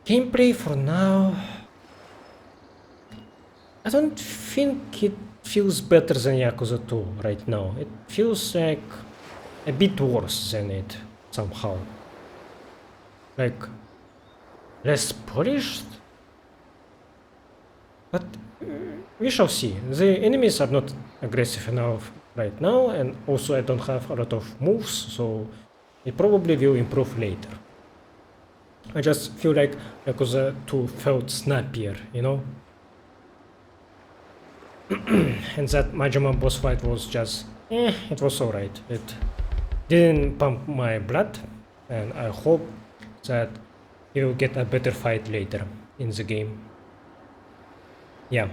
Gameplay for now... I don't think it feels better than Yakuza 2 right now. It feels like a bit worse than it, somehow. Like, less polished? But we shall see. The enemies are not aggressive enough right now, and also I don't have a lot of moves, so it probably will improve later. I just feel like Yakuza 2 felt snappier, you know? And that Majima boss fight was just... it was alright. It didn't pump my blood, and I hope that you will get a better fight later in the game. Yeah.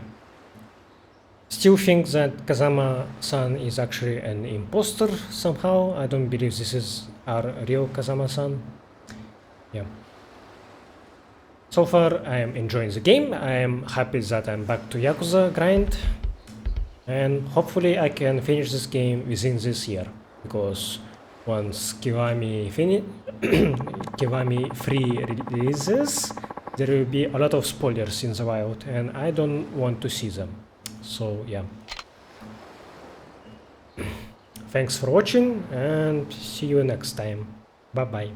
Still think that Kazama-san is actually an imposter somehow. I don't believe this is our real Kazama-san. Yeah. So far I am enjoying the game. I am happy that I'm back to Yakuza grind. And hopefully I can finish this game within this year. Because once Kiwami 3 releases, there will be a lot of spoilers in the wild, and I don't want to see them. So yeah. Thanks for watching, and see you next time. Bye bye.